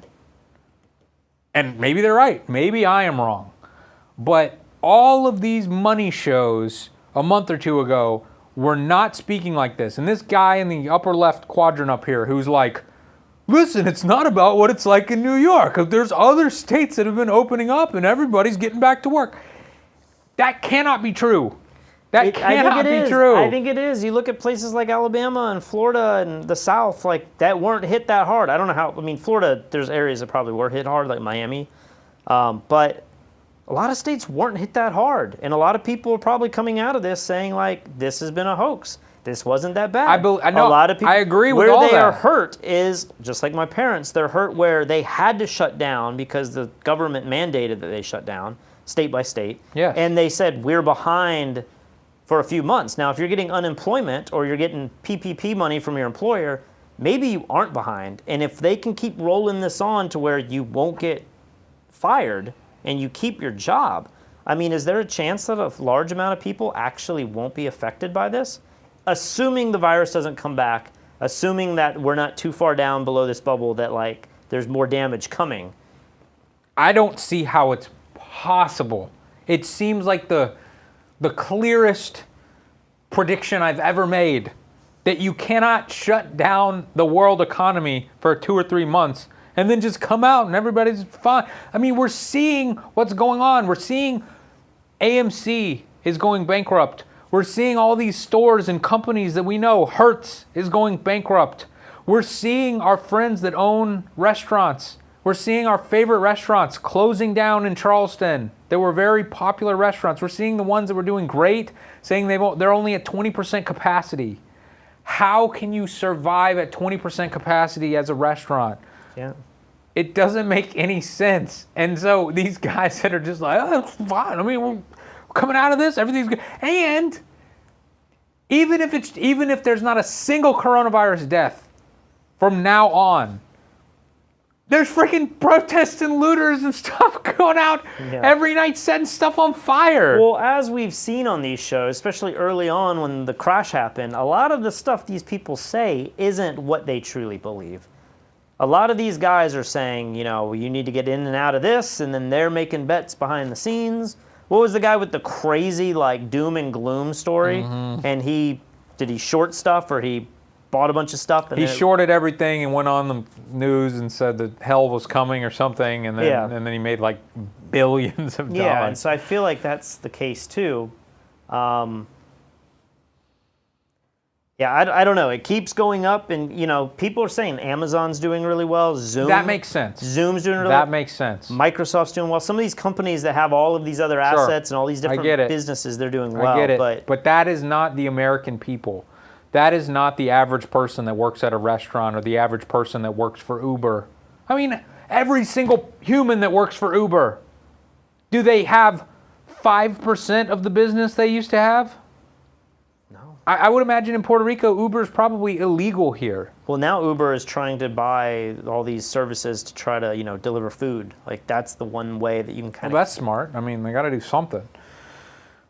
And maybe they're right. Maybe I am wrong. But all of these money shows a month or two ago were not speaking like this. And this guy in the upper left quadrant up here who's like, listen, it's not about what it's like in New York. There's other states that have been opening up and everybody's getting back to work. That cannot be true. That cannot be true. I think it is. You look at places like Alabama and Florida and the South, like that weren't hit that hard. I don't know how, Florida, there's areas that probably were hit hard, like Miami. But a lot of states weren't hit that hard. And a lot of people are probably coming out of this saying, like, this has been a hoax. This wasn't that bad. I know. A lot of people, I agree with all that. Where they are hurt is, just like my parents, they're hurt where they had to shut down because the government mandated that they shut down, state by state. Yes. And they said, we're behind for a few months. Now, if you're getting unemployment or you're getting PPP money from your employer, maybe you aren't behind. And if they can keep rolling this on to where you won't get fired, and you keep your job, I mean, is there a chance that a large amount of people actually won't be affected by this? Assuming the virus doesn't come back, assuming that we're not too far down below this bubble that, like, there's more damage coming. I don't see how it's possible. It seems like the clearest prediction I've ever made, that you cannot shut down the world economy for 2 or 3 months and then just come out and everybody's fine. I mean, we're seeing what's going on. We're seeing AMC is going bankrupt. We're seeing all these stores and companies that we know. Hertz is going bankrupt. We're seeing our friends that own restaurants. We're seeing our favorite restaurants closing down in Charleston. They were very popular restaurants. We're seeing the ones that were doing great saying they're only at 20% capacity. How can you survive at 20% capacity as a restaurant? Yeah. It doesn't make any sense. And so these guys that are just like, oh, it's fine. I mean, we're coming out of this, everything's good. And even if there's not a single coronavirus death from now on, there's freaking protests and looters and stuff going out every night setting stuff on fire. Well, as we've seen on these shows, especially early on when the crash happened, a lot of the stuff these people say isn't what they truly believe. A lot of these guys are saying, you know, you need to get in and out of this, and then they're making bets behind the scenes. What was the guy with the crazy, like, doom and gloom story? Mm-hmm. And did he short stuff, or he bought a bunch of stuff? And he shorted everything and went on the news and said that hell was coming or something, and then he made like billions of dollars. Yeah, and so I feel like that's the case too. I don't know. It keeps going up, and you know, people are saying Amazon's doing really well. Zoom. That makes sense. Zoom's doing really well. That makes sense. Microsoft's doing well. Some of these companies that have all of these other assets and all these different businesses, they're doing well. I get it. But that is not the American people. That is not the average person that works at a restaurant or the average person that works for Uber. I mean, every single human that works for Uber, do they have 5% of the business they used to have? No. I would imagine in Puerto Rico, Uber is probably illegal here. Well, now Uber is trying to buy all these services to try to, you know, deliver food. Like, that's the one way that you can kind of... Well, that's smart. I mean, they got to do something.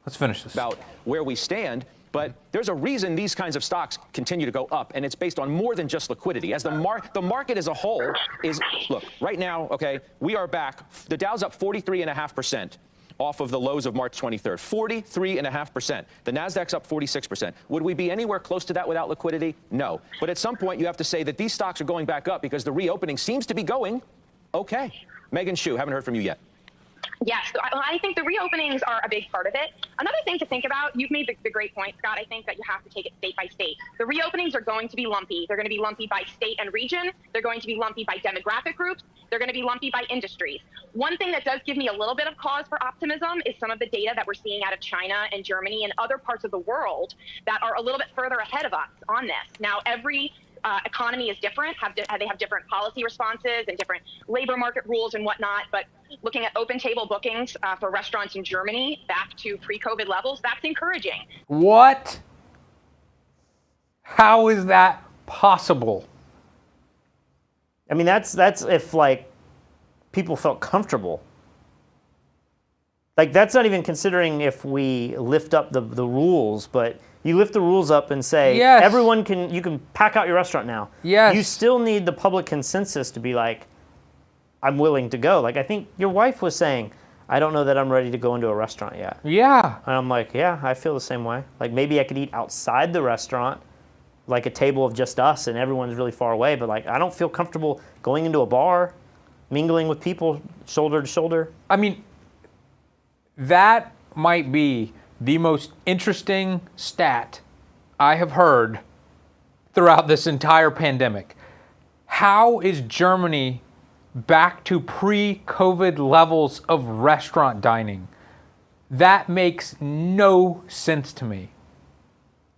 Let's finish this. About where we stand. But there's a reason these kinds of stocks continue to go up, and it's based on more than just liquidity. As the market as a whole is, look, right now, okay, we are back. The Dow's up 43.5% off of the lows of March 23rd. 43.5%. The Nasdaq's up 46%. Would we be anywhere close to that without liquidity? No. But at some point, you have to say that these stocks are going back up because the reopening seems to be going okay. Megan Shu, haven't heard from you yet. Yes, I think the reopenings are a big part of it. Another thing to think about, you've made the great point, Scott, I think that you have to take it state by state. The reopenings are going to be lumpy. They're going to be lumpy by state and region. They're going to be lumpy by demographic groups. They're going to be lumpy by industries. One thing that does give me a little bit of cause for optimism is some of the data that we're seeing out of China and Germany and other parts of the world that are a little bit further ahead of us on this. Now, every economy is different. They have different policy responses and different labor market rules and whatnot. But looking at open table bookings for restaurants in Germany back to pre-COVID levels, that's encouraging. What? How is that possible? I mean, that's if, like, people felt comfortable. Like, that's not even considering if we lift up the rules, but you lift the rules up and say, everyone you can pack out your restaurant now. Yes. You still need the public consensus to be like, I'm willing to go. Like, I think your wife was saying, I don't know that I'm ready to go into a restaurant yet. Yeah. And I'm like, yeah, I feel the same way. Like, maybe I could eat outside the restaurant, like a table of just us and everyone's really far away, but like, I don't feel comfortable going into a bar, mingling with people shoulder to shoulder. I mean, that might be the most interesting stat I have heard throughout this entire pandemic. How is Germany back to pre-COVID levels of restaurant dining? That makes no sense to me.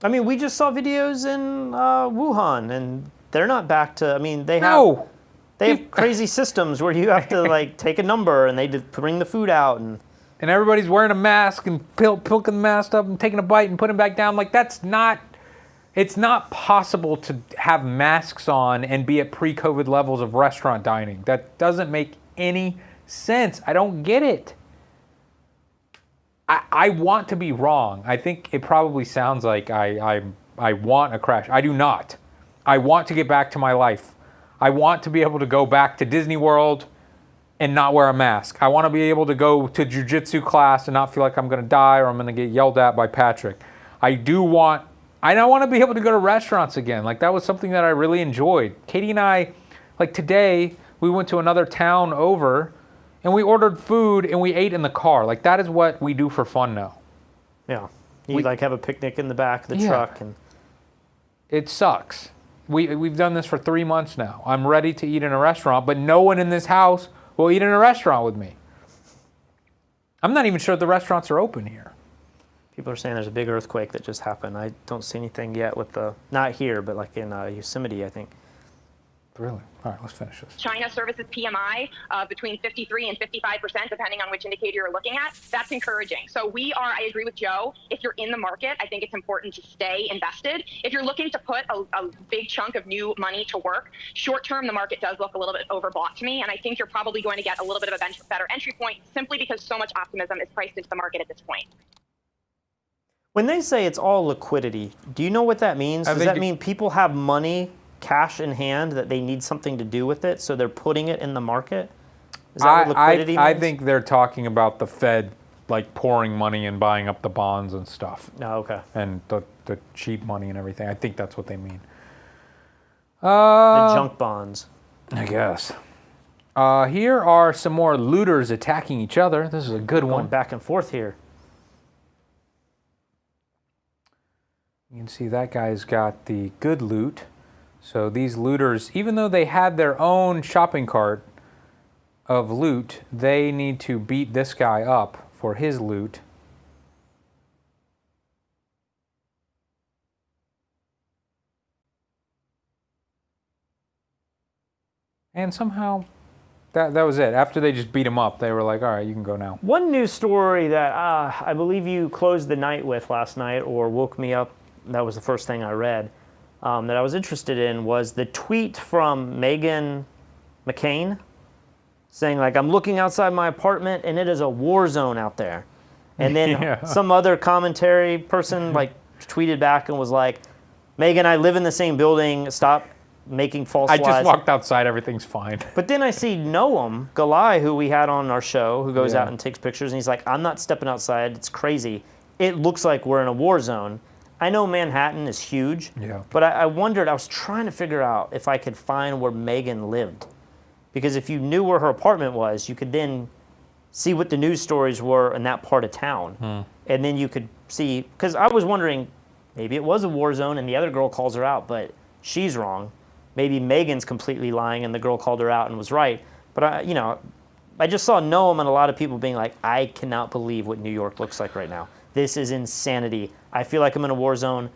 I mean, we just saw videos in Wuhan, and they're not back to, I mean, they have crazy systems where you have to, like, take a number, and they bring the food out, and everybody's wearing a mask and picking the mask up and taking a bite and putting it back down. Like, it's not possible to have masks on and be at pre-COVID levels of restaurant dining. That doesn't make any sense. I don't get it. I want to be wrong. I think it probably sounds like I want a crash. I do not. I want to get back to my life. I want to be able to go back to Disney World and not wear a mask. I want to be able to go to jiu-jitsu class and not feel like I'm going to die or I'm going to get yelled at by Patrick. I want to be able to go to restaurants again. Like, that was something that I really enjoyed. Katie and I, like today, we went to another town over and we ordered food and we ate in the car. Like, that is what we do for fun now. Yeah. You like have a picnic in the back of the truck. And it sucks. We've done this for 3 months now. I'm ready to eat in a restaurant, but no one in this house will eat in a restaurant with me. I'm not even sure the restaurants are open here. People are saying there's a big earthquake that just happened. I don't see anything yet with not here, but like in Yosemite, I think. Really? All right, let's finish this. China services PMI between 53 and 55%, depending on which indicator you're looking at. That's encouraging. So I agree with Joe. If you're in the market, I think it's important to stay invested. If you're looking to put a big chunk of new money to work, short term, the market does look a little bit overbought to me. And I think you're probably going to get a little bit of a better entry point simply because so much optimism is priced into the market at this point. When they say it's all liquidity, do you know what that means? Does that mean people have money, cash in hand, that they need something to do with it, so they're putting it in the market? Is that what liquidity means? I think they're talking about the Fed, like, pouring money and buying up the bonds and stuff. Oh, okay. And the cheap money and everything. I think that's what they mean. The junk bonds. I guess. Here are some more looters attacking each other. This is a good one. Going back and forth here. You can see that guy's got the good loot. So these looters, even though they had their own shopping cart of loot, they need to beat this guy up for his loot. And somehow, that was it. After they just beat him up, they were like, all right, you can go now. One news story that I believe you closed the night with last night, or woke me up, that was the first thing I read, that I was interested in, was the tweet from Meghan McCain saying, like, I'm looking outside my apartment and it is a war zone out there. And then some other commentary person like tweeted back and was like, Meghan, I live in the same building, stop making false lies. I just walked outside, everything's fine. But then I see Noam Galai, who we had on our show, who goes out and takes pictures, and he's like, I'm not stepping outside, it's crazy. It looks like we're in a war zone. I know Manhattan is huge, but I wondered, I was trying to figure out if I could find where Meghan lived. Because if you knew where her apartment was, you could then see what the news stories were in that part of town. And then you could see, because I was wondering, maybe it was a war zone and the other girl calls her out, but she's wrong. Maybe Meghan's completely lying and the girl called her out and was right. But I just saw Noam and a lot of people being like, I cannot believe what New York looks like right now. This is insanity. I feel like I'm in a war zone.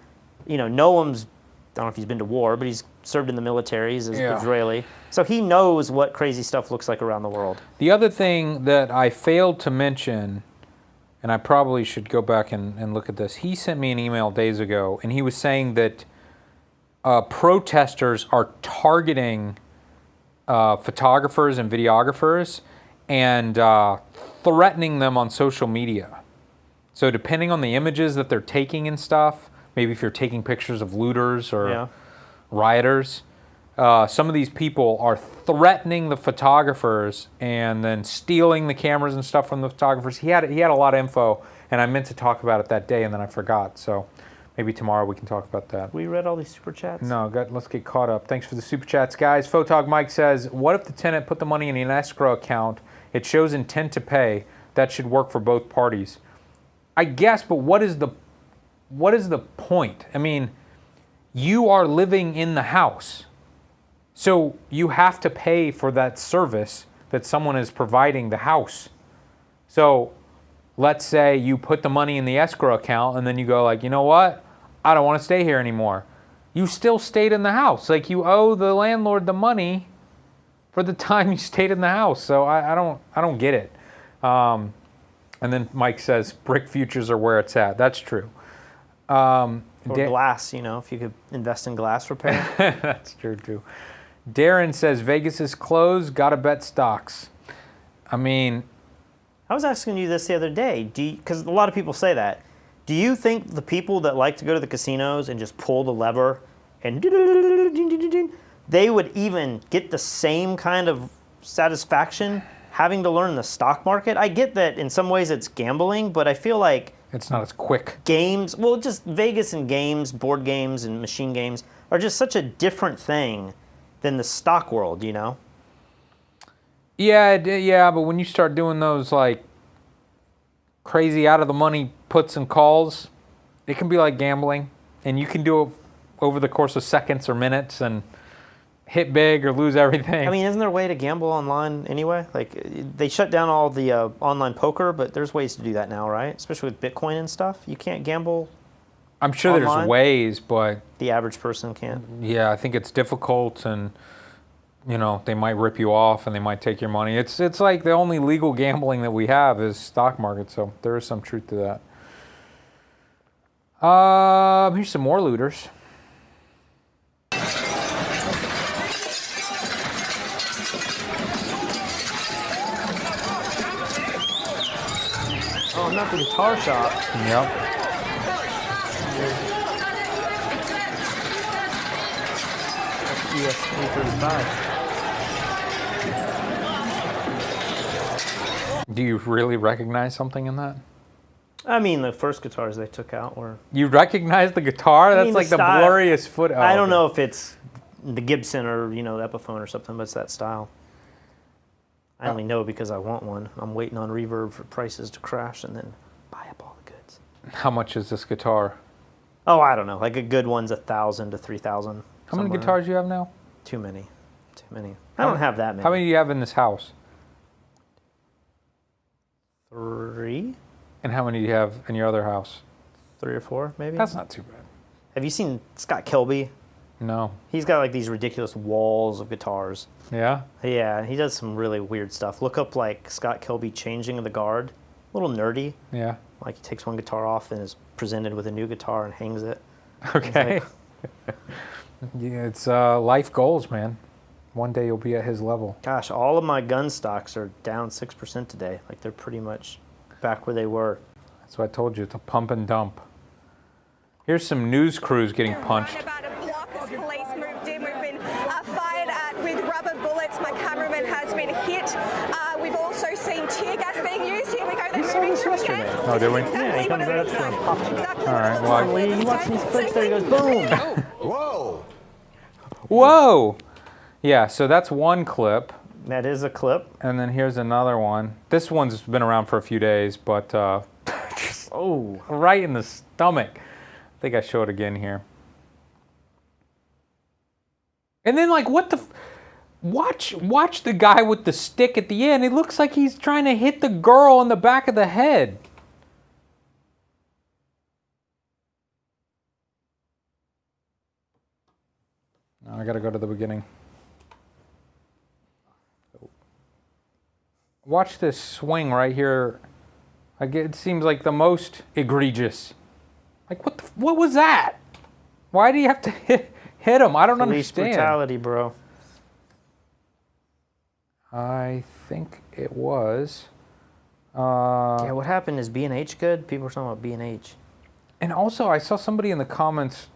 Noam's, I don't know if he's been to war, but he's served in the military. He's Israeli. So he knows what crazy stuff looks like around the world. The other thing that I failed to mention, and I probably should go back and look at this, he sent me an email days ago, and he was saying that protesters are targeting photographers and videographers and threatening them on social media. So depending on the images that they're taking and stuff, maybe if you're taking pictures of looters or rioters, some of these people are threatening the photographers and then stealing the cameras and stuff from the photographers. He had a lot of info, and I meant to talk about it that day, and then I forgot. So maybe tomorrow we can talk about that. We read all these super chats? No, let's get caught up. Thanks for the super chats, guys. Photog Mike says, what if the tenant put the money in an escrow account? It shows intent to pay. That should work for both parties. I guess, but what is the point? I mean, you are living in the house. So you have to pay for that service that someone is providing the house. So let's say you put the money in the escrow account and then you go like, you know what? I don't want to stay here anymore. You still stayed in the house. Like, you owe the landlord the money for the time you stayed in the house. So I don't get it. And then Mike says, brick futures are where it's at. That's true. Or glass, if you could invest in glass repair. That's true, too. Darren says, Vegas is closed. Got to bet stocks. I mean, I was asking you this the other day, because a lot of people say that. Do you think the people that like to go to the casinos and just pull the lever and they would even get the same kind of satisfaction having to learn the stock market? I get that in some ways it's gambling, but I feel like it's not as quick. Games, well, just Vegas and games, board games and machine games are just such a different thing than the stock world, you know? Yeah, but when you start doing those like crazy out of the money puts and calls, it can be like gambling, and you can do it over the course of seconds or minutes and hit big or lose everything. I mean, isn't there a way to gamble online anyway? Like, they shut down all the online poker, but there's ways to do that now, right? Especially with Bitcoin and stuff. You can't gamble. I'm sure online. There's ways, but the average person can't. Yeah, I think it's difficult, and you know, they might rip you off and they might take your money. It's like the only legal gambling that we have is stock market, so there is some truth to that. Here's some more looters. Oh, not the guitar shop. Yep. ES335. Do you really recognize something in that? I mean, the first guitars they took out were... You recognize the guitar? That's like the blurriest foot. I don't know if it's the Gibson or, you know, the Epiphone or something, but it's that style. I only know because I want one. I'm waiting on Reverb for prices to crash and then buy up all the goods. How much is this guitar? Oh, I don't know. Like a good one's $1,000 to $3,000. How many guitars do you have now? Too many. Too many. I don't have that many. How many do you have in this house? 3. And how many do you have in your other house? 3 or 4, maybe. That's not too bad. Have you seen Scott Kelby? No. He's got like these ridiculous walls of guitars. Yeah? Yeah, he does some really weird stuff. Look up like Scott Kelby changing the guard. A little nerdy. Yeah. Like he takes one guitar off and is presented with a new guitar and hangs it. Okay. Yeah, it's life goals, man. One day you'll be at his level. Gosh, all of my gun stocks are down 6% today. Like they're pretty much back where they were. That's what I told you. It's a pump and dump. Here's some news crews getting punched. About a block as police moved in. We've been fired at with rubber bullets. My cameraman has been hit. We've also seen tear gas being used. Here we go. They're moving through again. Oh, did we? Yeah, he comes right up to him, pops it. Exactly. All right. Well, You watch these clips there, he goes boom. Whoa. Whoa. Yeah, so that's one clip. That is a clip. And then here's another one. This one's been around for a few days, but just, oh, right in the stomach. I think I show it again here. And then, like, what the... Watch the guy with the stick at the end. It looks like he's trying to hit the girl in the back of the head. No, I gotta go to the beginning. Watch this swing right here. Like, it seems like the most egregious. Like, what was that? Why do you have to hit him? I don't understand. Police brutality, bro. I think it was. Yeah, what happened? Is B&H good? People were talking about B&H. And also, I saw somebody in the comments,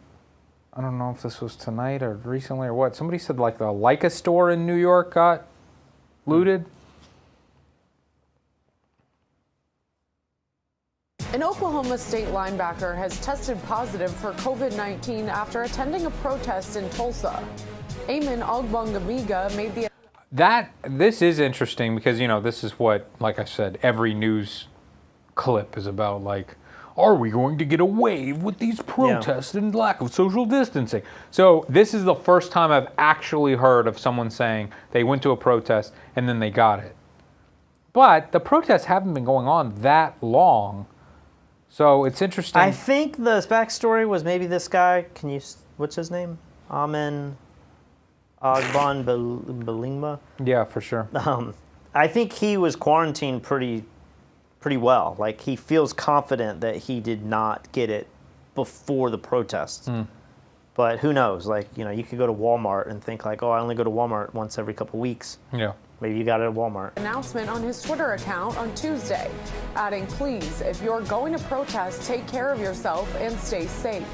I don't know if this was tonight or recently or what, somebody said like the Leica store in New York got looted. An Oklahoma State linebacker has tested positive for COVID-19 after attending a protest in Tulsa. Eamon Ogbongbemiga made the... This is interesting because, you know, this is what, like I said, every news clip is about, like, are we going to get a wave with these protests and lack of social distancing? So this is the first time I've actually heard of someone saying they went to a protest and then they got it. But the protests haven't been going on that long. So it's interesting. I think the backstory was maybe this guy. What's his name? Amen Ogbongbemiga. Yeah, for sure. I think he was quarantined pretty well. Like, he feels confident that he did not get it before the protests. But who knows? Like, you know, you could go to Walmart and think like, oh, I only go to Walmart once every couple weeks. Yeah. Maybe you got it at Walmart. Announcement on his Twitter account on Tuesday, adding, please, if you're going to protest, take care of yourself and stay safe.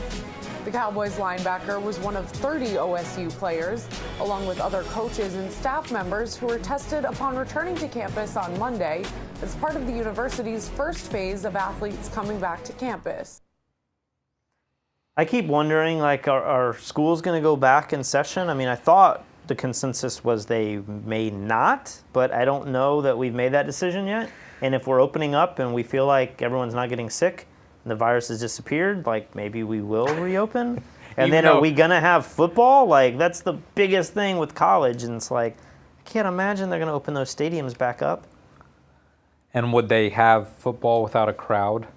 The Cowboys linebacker was one of 30 OSU players, along with other coaches and staff members who were tested upon returning to campus on Monday as part of the university's first phase of athletes coming back to campus. I keep wondering, like, are schools going to go back in session? I mean, I thought the consensus was they may not, but I don't know that we've made that decision yet. And if we're opening up and we feel like everyone's not getting sick and the virus has disappeared, like, maybe we will reopen. And then are we going to have football? Like, that's the biggest thing with college. And it's like, I can't imagine they're going to open those stadiums back up. And would they have football without a crowd?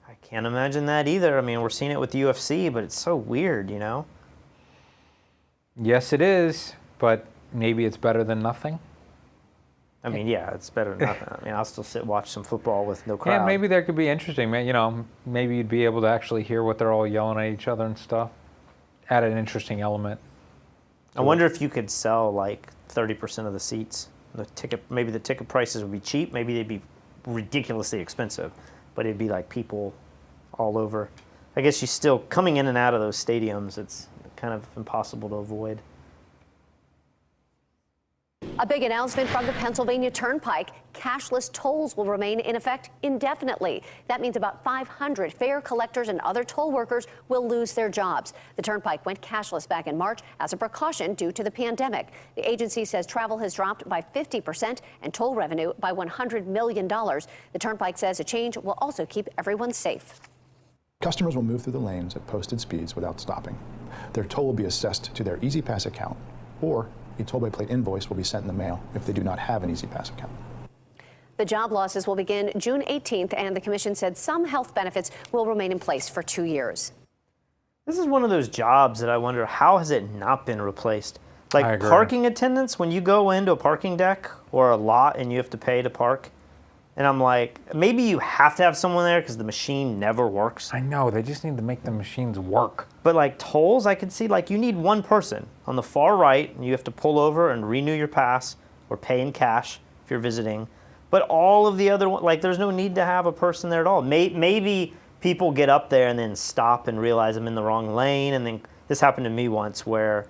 I can't imagine that either. I mean, we're seeing it with the UFC, but it's so weird, you know? Yes, it is, but maybe it's better than nothing. I mean, yeah, it's better than nothing. I mean, I'll still sit watch some football with no crowd. Yeah, maybe there could be interesting. You know, maybe you'd be able to actually hear what they're all yelling at each other and stuff. Add an interesting element. I wonder if you could sell like 30% of the seats. Maybe the ticket prices would be cheap. Maybe they'd be ridiculously expensive, but it'd be like people all over. I guess you still coming in and out of those stadiums. It's kind of impossible to avoid. A big announcement from the Pennsylvania Turnpike. Cashless tolls will remain in effect indefinitely. That means about 500 fare collectors and other toll workers will lose their jobs. The Turnpike went cashless back in March as a precaution due to the pandemic. The agency says travel has dropped by 50% and toll revenue by $100 million. The Turnpike says a change will also keep everyone safe. Customers will move through the lanes at posted speeds without stopping. Their toll will be assessed to their EasyPass account, or a toll-by-plate invoice will be sent in the mail if they do not have an EasyPass account. The job losses will begin June 18th, and the commission said some health benefits will remain in place for 2 years. This is one of those jobs that I wonder, how has it not been replaced? Like parking attendants, when you go into a parking deck or a lot and you have to pay to park, and I'm like, maybe you have to have someone there because the machine never works. I know, they just need to make the machines work. But like tolls, I could see like you need one person on the far right, and you have to pull over and renew your pass or pay in cash if you're visiting. But all of the other, like there's no need to have a person there at all. Maybe people get up there and then stop and realize I'm in the wrong lane. And then this happened to me once where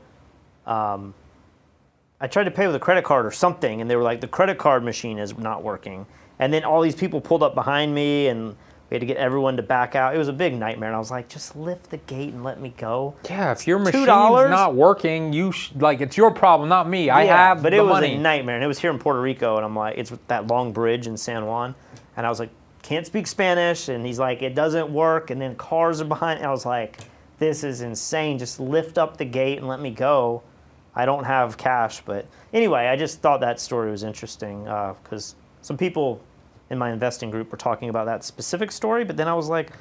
I tried to pay with a credit card or something, and they were like, the credit card machine is not working. And then all these people pulled up behind me, and we had to get everyone to back out. It was a big nightmare, and I was like, just lift the gate and let me go. Yeah, if your machine's not working, like it's your problem, not me. I have the money. But it was a nightmare, and it was here in Puerto Rico, and I'm like, it's that long bridge in San Juan, and I was like, can't speak Spanish, and he's like, it doesn't work, and then cars are behind, and I was like, this is insane. Just lift up the gate and let me go. I don't have cash, but anyway, I just thought that story was interesting because some people in my investing group were talking about that specific story, but then I was like,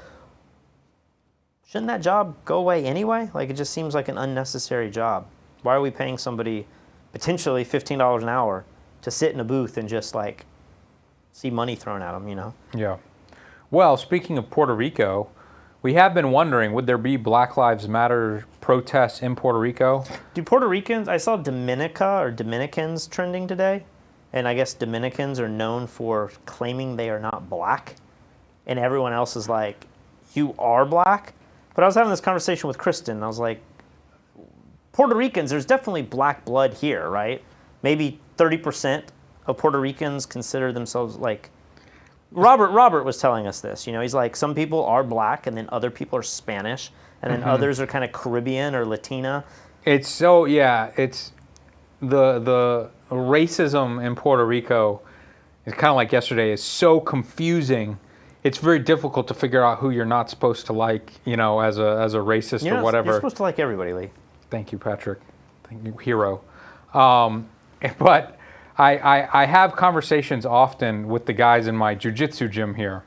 shouldn't that job go away anyway? Like, it just seems like an unnecessary job. Why are we paying somebody potentially $15 an hour to sit in a booth and just like see money thrown at them, you know? Yeah. Well, speaking of Puerto Rico, we have been wondering, would there be Black Lives Matter protests in Puerto Rico? Do Puerto Ricans, I saw Dominicans trending today. And I guess Dominicans are known for claiming they are not black. And everyone else is like, you are black? But I was having this conversation with Kristen, and I was like, Puerto Ricans, there's definitely black blood here, right? Maybe 30% of Puerto Ricans consider themselves like... Robert was telling us this. You know, he's like, some people are black, and then other people are Spanish, and then others are kind of Caribbean or Latina. It's so, yeah, it's the racism in Puerto Rico is kind of like yesterday, is so confusing. It's very difficult to figure out who you're not supposed to like, you know, as a racist or whatever. You're supposed to like everybody, Lee. Thank you, Patrick. Thank you, hero. But I have conversations often with the guys in my jiu-jitsu gym here,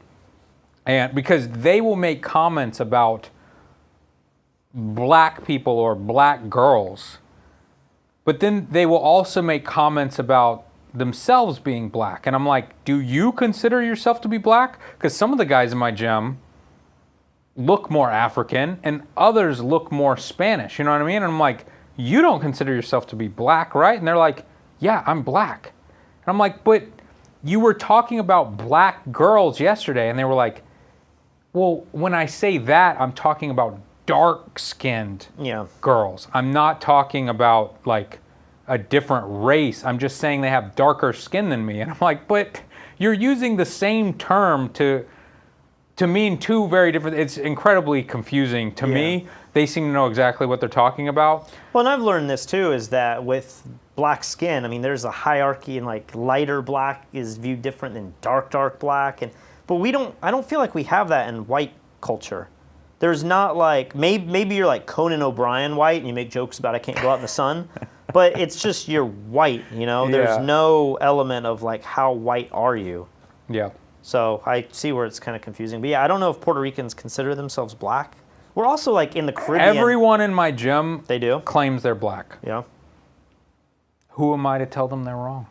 and because they will make comments about black people or black girls, but then they will also make comments about themselves being black. And I'm like, do you consider yourself to be black? Because some of the guys in my gym look more African and others look more Spanish. You know what I mean? And I'm like, you don't consider yourself to be black, right? And they're like, yeah, I'm black. I'm like, but you were talking about black girls yesterday. And they were like, well, when I say that, I'm talking about dark-skinned girls. I'm not talking about like a different race. I'm just saying they have darker skin than me. And I'm like, but you're using the same term to mean two very different. It's incredibly confusing to me. They seem to know exactly what they're talking about. Well, and I've learned this too, is that with black skin, I mean, there's a hierarchy, and like lighter black is viewed different than dark black, but I don't feel like we have that in white culture. There's not like, maybe you're like Conan O'Brien white and you make jokes about I can't go out in the sun, but it's just you're white, you know? There's no element of like how white are you? Yeah. So I see where it's kind of confusing. But yeah, I don't know if Puerto Ricans consider themselves black. We're also like in the Caribbean. Everyone in my gym they do claims they're black. Yeah. Who am I to tell them they're wrong?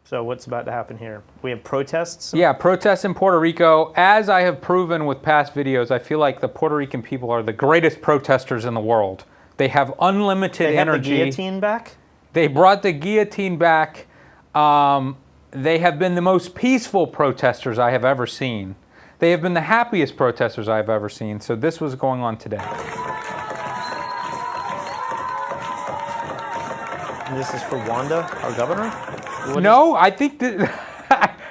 So what's about to happen here? We have protests? Yeah, protests in Puerto Rico. As I have proven with past videos, I feel like the Puerto Rican people are the greatest protesters in the world. They have unlimited energy. They have the guillotine back? They brought the guillotine back. They have been the most peaceful protesters I have ever seen. They have been the happiest protesters I have ever seen. So this was going on today. And this is for Wanda, our governor? No, I think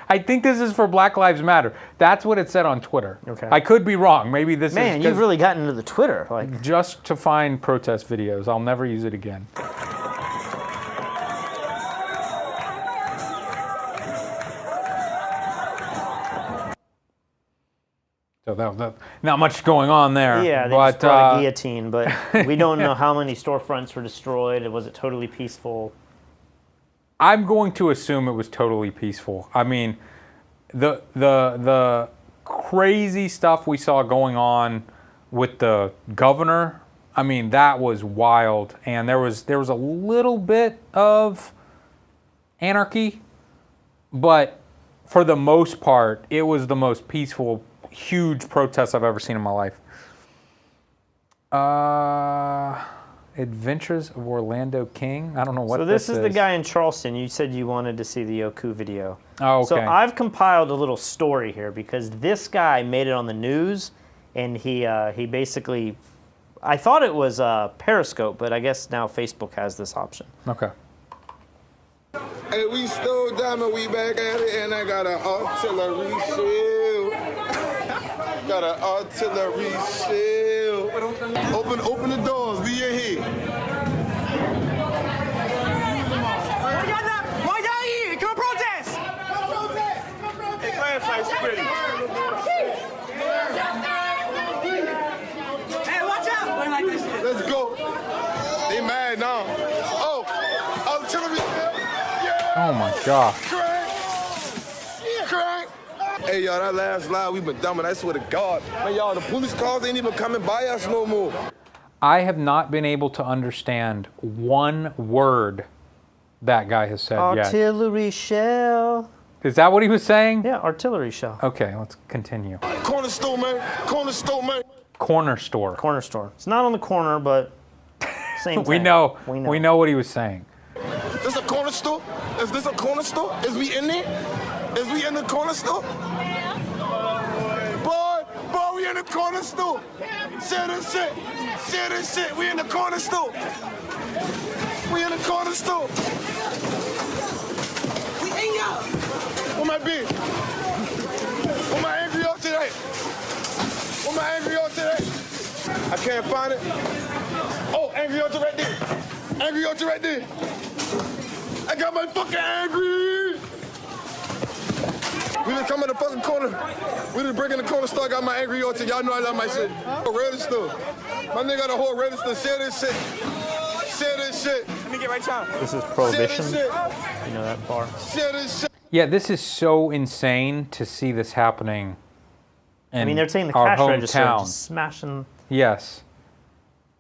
I think this is for Black Lives Matter. That's what it said on Twitter. Okay. I could be wrong. Maybe this is... Man, you've really gotten into the Twitter. Like just to find protest videos. I'll never use it again. So that not much going on there. Yeah, they just brought a guillotine, but we don't know how many storefronts were destroyed. Was it totally peaceful? I'm going to assume it was totally peaceful. I mean, the crazy stuff we saw going on with the governor, I mean, that was wild. And there was a little bit of anarchy, but for the most part, it was the most peaceful, huge protest I've ever seen in my life. Adventures of Orlando King. I don't know what this is. So this is the guy in Charleston. You said you wanted to see the Yoku video. Oh, okay. So I've compiled a little story here because this guy made it on the news, and he basically, I thought it was Periscope, but I guess now Facebook has this option. Okay. Hey, we stole diamond, we back at it, and I got an artillery shield. Got an artillery shield. Open the doors, we in here. Why y'all here? Come protest! Hey, flashlight's pretty. Hey, watch out! Wait like this shit. Let's go. They mad now. Oh, artillery shield. Oh my gosh. Crank. Hey, y'all, that last lie, we been dumbing. I swear to God. Man, y'all, the police cars ain't even coming by us no more. I have not been able to understand one word that guy has said yet. Artillery shell. Is that what he was saying? Yeah, artillery shell. Okay, let's continue. Corner store, man. Corner store, man. Corner store. Corner store. It's not on the corner, but same thing. We know what he was saying. This a corner store? Is this a corner store? Is we in there? Is we in the corner store? Boy, we in the corner store. Say this shit. Say this shit. We in the corner store. We in the corner store. We in y'all. Where my bitch? Where my angry y'all today? Where my angry y'all today? I can't find it. Oh, angry y'all right there. Angry y'all right there. I got my fucking angry. We just come in the fucking corner. We just break in the corner store. I got my angry orchard. Y'all know I love my shit. Register. My nigga got a whole register. Say this shit. Say this shit. Let me get my child. This is Prohibition. You know that bar. Say this shit. Yeah, this is so insane to see this happening in I mean, they're taking the our cash register and hometown. just smashing. Yes.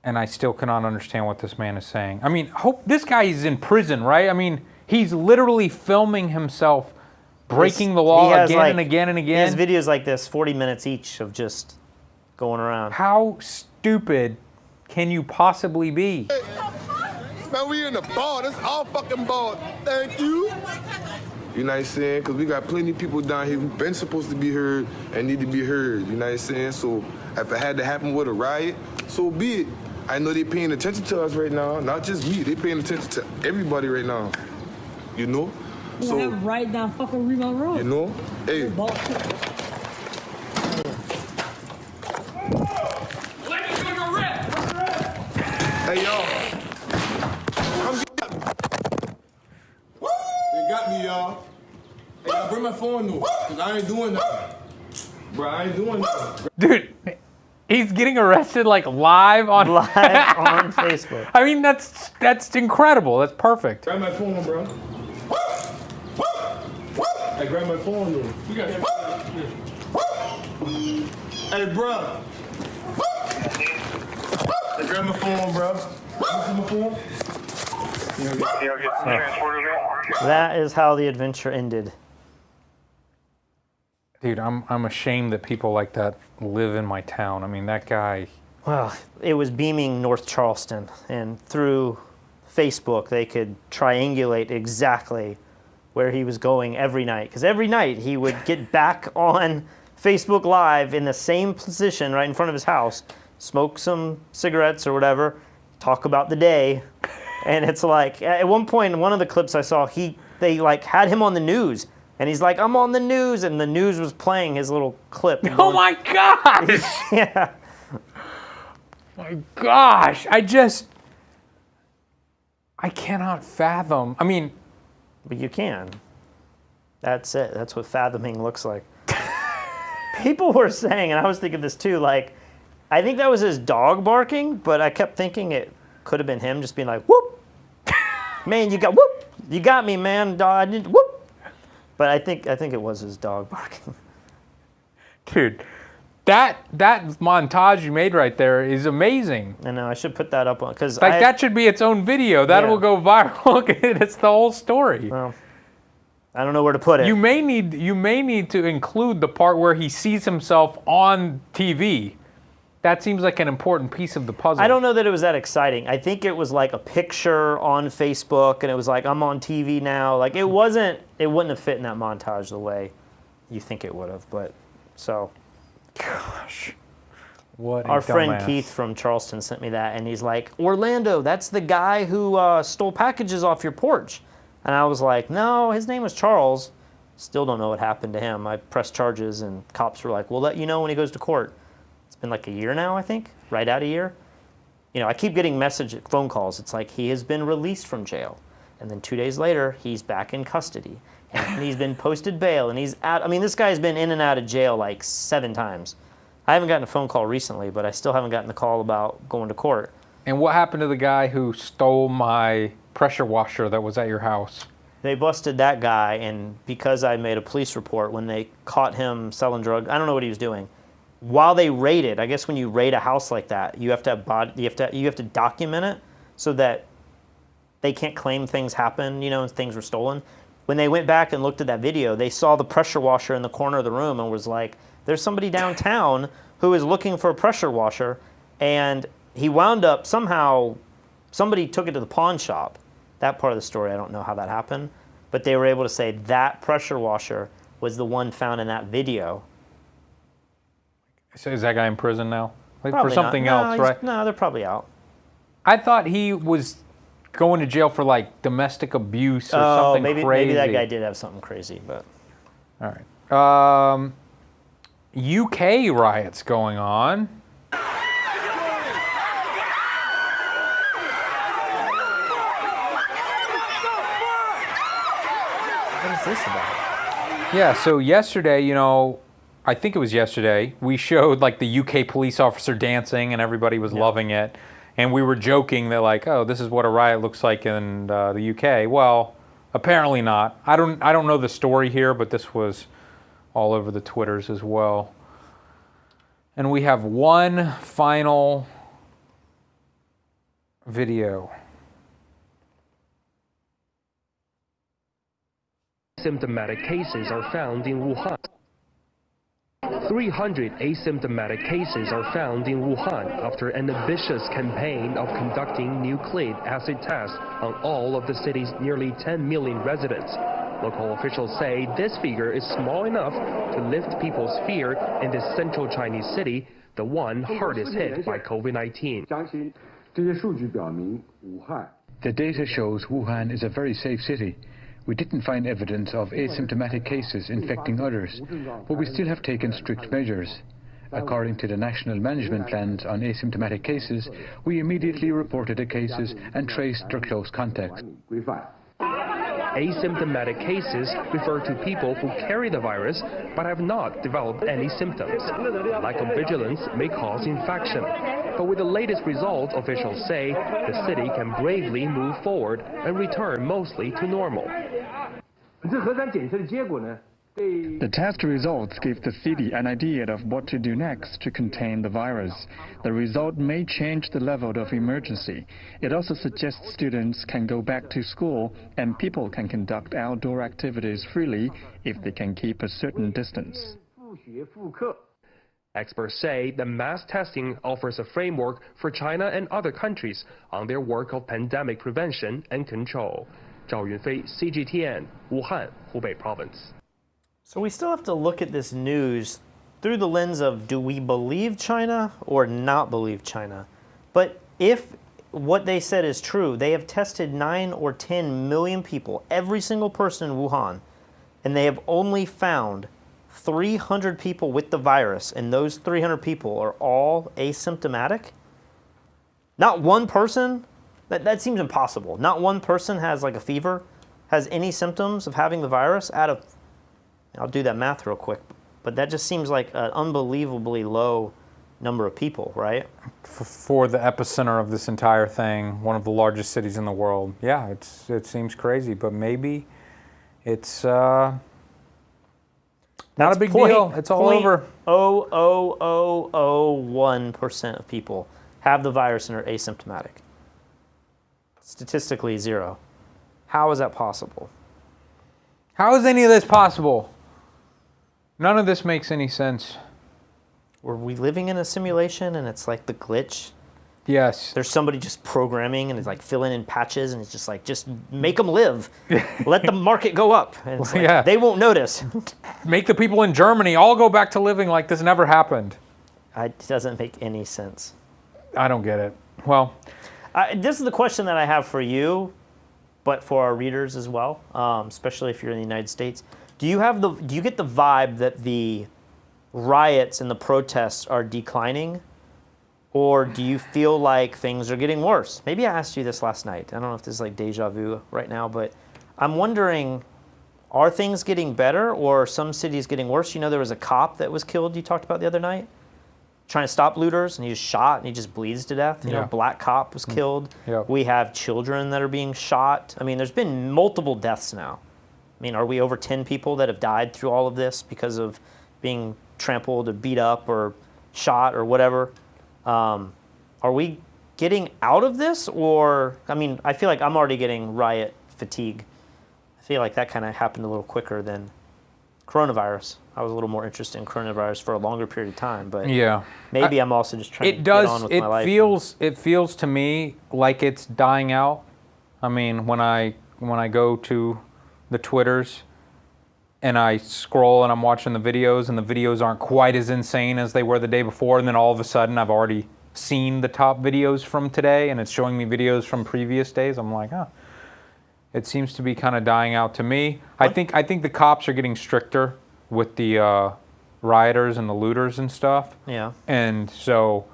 And I still cannot understand what this man is saying. I mean, this guy is in prison, right? I mean, he's literally filming himself breaking the law again and again and again. He has videos like this, 40 minutes each, of just going around. How stupid can you possibly be? Man, we in the bar. This all fucking bar. Thank you. You know what I'm saying? Because we got plenty of people down here who've been supposed to be heard and need to be heard. You know what I'm saying? So if it had to happen with a riot, so be it. I know they're paying attention to us right now. Not just me. They're paying attention to everybody right now. You know? So right down fucking Rebound Road. You know? Hey. Hey, y'all. Come get me. They got me, y'all. Hey, y'all bring my phone, though, because I ain't doing nothing. Bro, I ain't doing nothing. Dude, he's getting arrested like live on Facebook. I mean, that's incredible. That's perfect. Grab my phone, bro. Hey, grab my phone, though. You got Hey, bro. Hey, grab my phone, bro. My phone? That is how the adventure ended. Dude, I'm ashamed that people like that live in my town. I mean, that guy. Well, it was beaming North Charleston, and through Facebook they could triangulate exactly where he was going every night. Because every night he would get back on Facebook Live in the same position right in front of his house, smoke some cigarettes or whatever, talk about the day. And it's like, at one point in one of the clips I saw, they like had him on the news. And he's like, I'm on the news. And the news was playing his little clip. Oh my gosh! Yeah. My gosh. I cannot fathom. I mean. But you can. That's it. That's what fathoming looks like. People were saying, and I was thinking this too, like, I think that was his dog barking, but I kept thinking it could have been him just being like, whoop. Man, you got me, man. I didn't, whoop. But I think it was his dog barking. Dude, that montage you made right there is amazing. I know, I should put that up on, because like that should be its own video. That will go viral. It's the whole story. Well, I don't know where to put it. You may need to include the part where he sees himself on TV. That seems like an important piece of the puzzle. I don't know that it was that exciting. I think it was like a picture on Facebook, and it was like, I'm on TV now. Like, it wouldn't have fit in that montage the way you think it would have. But so, gosh, what our a friend dumbass. Keith from Charleston sent me that, and he's like, Orlando, that's the guy who stole packages off your porch. And I was like, no, his name was Charles. Still don't know what happened to him. I pressed charges, and cops were like, we'll let you know when he goes to court. It's been like a year now, I think, right at a year. You know, I keep getting phone calls. It's like, he has been released from jail. And then 2 days later, he's back in custody. And he's been posted bail, and he's out. I mean, this guy's been in and out of jail like 7 times. I haven't gotten a phone call recently, but I still haven't gotten the call about going to court. And what happened to the guy who stole my pressure washer that was at your house? They busted that guy, and because I made a police report, when they caught him selling drugs, I don't know what he was doing. While they raided, I guess when you raid a house like that, you have to document it so that they can't claim things happened, you know, and things were stolen. When they went back and looked at that video, they saw the pressure washer in the corner of the room and was like, there's somebody downtown who is looking for a pressure washer, and he wound up somehow, somebody took it to the pawn shop. That part of the story, I don't know how that happened, but they were able to say that pressure washer was the one found in that video. So is that guy in prison now? Like Probably for something not. else, right? No, they're probably out. I thought he was going to jail for like domestic abuse or something maybe, crazy. Maybe that guy did have something crazy, but. All right. UK riots going on. What is this about? Yeah, so yesterday, you know, I think it was yesterday, we showed like the UK police officer dancing and everybody was loving it. And we were joking that like, oh, this is what a riot looks like in the UK. Well, apparently not. I don't know the story here, but this was all over the Twitters as well. And we have one final video. Asymptomatic cases are found in Wuhan. 300 asymptomatic cases are found in Wuhan after an ambitious campaign of conducting nucleic acid tests on all of the city's nearly 10 million residents. Local officials say this figure is small enough to lift people's fear in this central Chinese city, the one hardest hit by COVID-19. The data shows Wuhan is a very safe city. We didn't find evidence of asymptomatic cases infecting others, but we still have taken strict measures. According to the national management plans on asymptomatic cases, we immediately reported the cases and traced their close contacts. Asymptomatic cases refer to people who carry the virus but have not developed any symptoms. Lack of vigilance may cause infection. But with the latest results, officials say the city can bravely move forward and return mostly to normal. The test results give the city an idea of what to do next to contain the virus. The result may change the level of emergency. It also suggests students can go back to school and people can conduct outdoor activities freely if they can keep a certain distance. Experts say the mass testing offers a framework for China and other countries on their work of pandemic prevention and control. Zhao Yunfei, CGTN, Wuhan, Hubei Province. So we still have to look at this news through the lens of, do we believe China or not believe China? But if what they said is true, they have tested 9 or 10 million people, every single person in Wuhan, and they have only found 300 people with the virus, and those 300 people are all asymptomatic? Not one person? That seems impossible. Not one person has like a fever, has any symptoms of having the virus out of, I'll do that math real quick, but that just seems like an unbelievably low number of people, right? For the epicenter of this entire thing, one of the largest cities in the world. Yeah, it seems crazy, but maybe it's not a big deal. It's all over. 0.00001% of people have the virus and are asymptomatic. Statistically, 0. How is that possible? How is any of this possible? None of this makes any sense. Were we living in a simulation and it's like the glitch? Yes. There's somebody just programming and it's like filling in patches and it's just like, just make them live. Let the market go up. And it's like, yeah. They won't notice. Make the people in Germany all go back to living like this never happened. It doesn't make any sense. I don't get it. Well, this is the question that I have for you, but for our readers as well, especially if you're in the United States. Do you get the vibe that the riots and the protests are declining, or do you feel like things are getting worse? Maybe I asked you this last night. I don't know if this is like deja vu right now, but I'm wondering, are things getting better or are some cities getting worse? You know, there was a cop that was killed you talked about the other night, trying to stop looters, and he was shot and he just bleeds to death. You know, black cop was killed. Yep. We have children that are being shot. I mean, there's been multiple deaths now. I mean, are we over 10 people that have died through all of this because of being trampled or beat up or shot or whatever? Are we getting out of this? Or, I mean, I feel like I'm already getting riot fatigue. I feel like that kind of happened a little quicker than coronavirus. I was a little more interested in coronavirus for a longer period of time, but yeah, maybe I'm also just trying to get on with my life. It feels to me like it's dying out. I mean, when I go to the Twitters and I scroll and I'm watching the videos, and the videos aren't quite as insane as they were the day before, and then all of a sudden I've already seen the top videos from today and it's showing me videos from previous days. I'm like, it seems to be kind of dying out to me. I think the cops are getting stricter with the rioters and the looters and stuff. Yeah. And so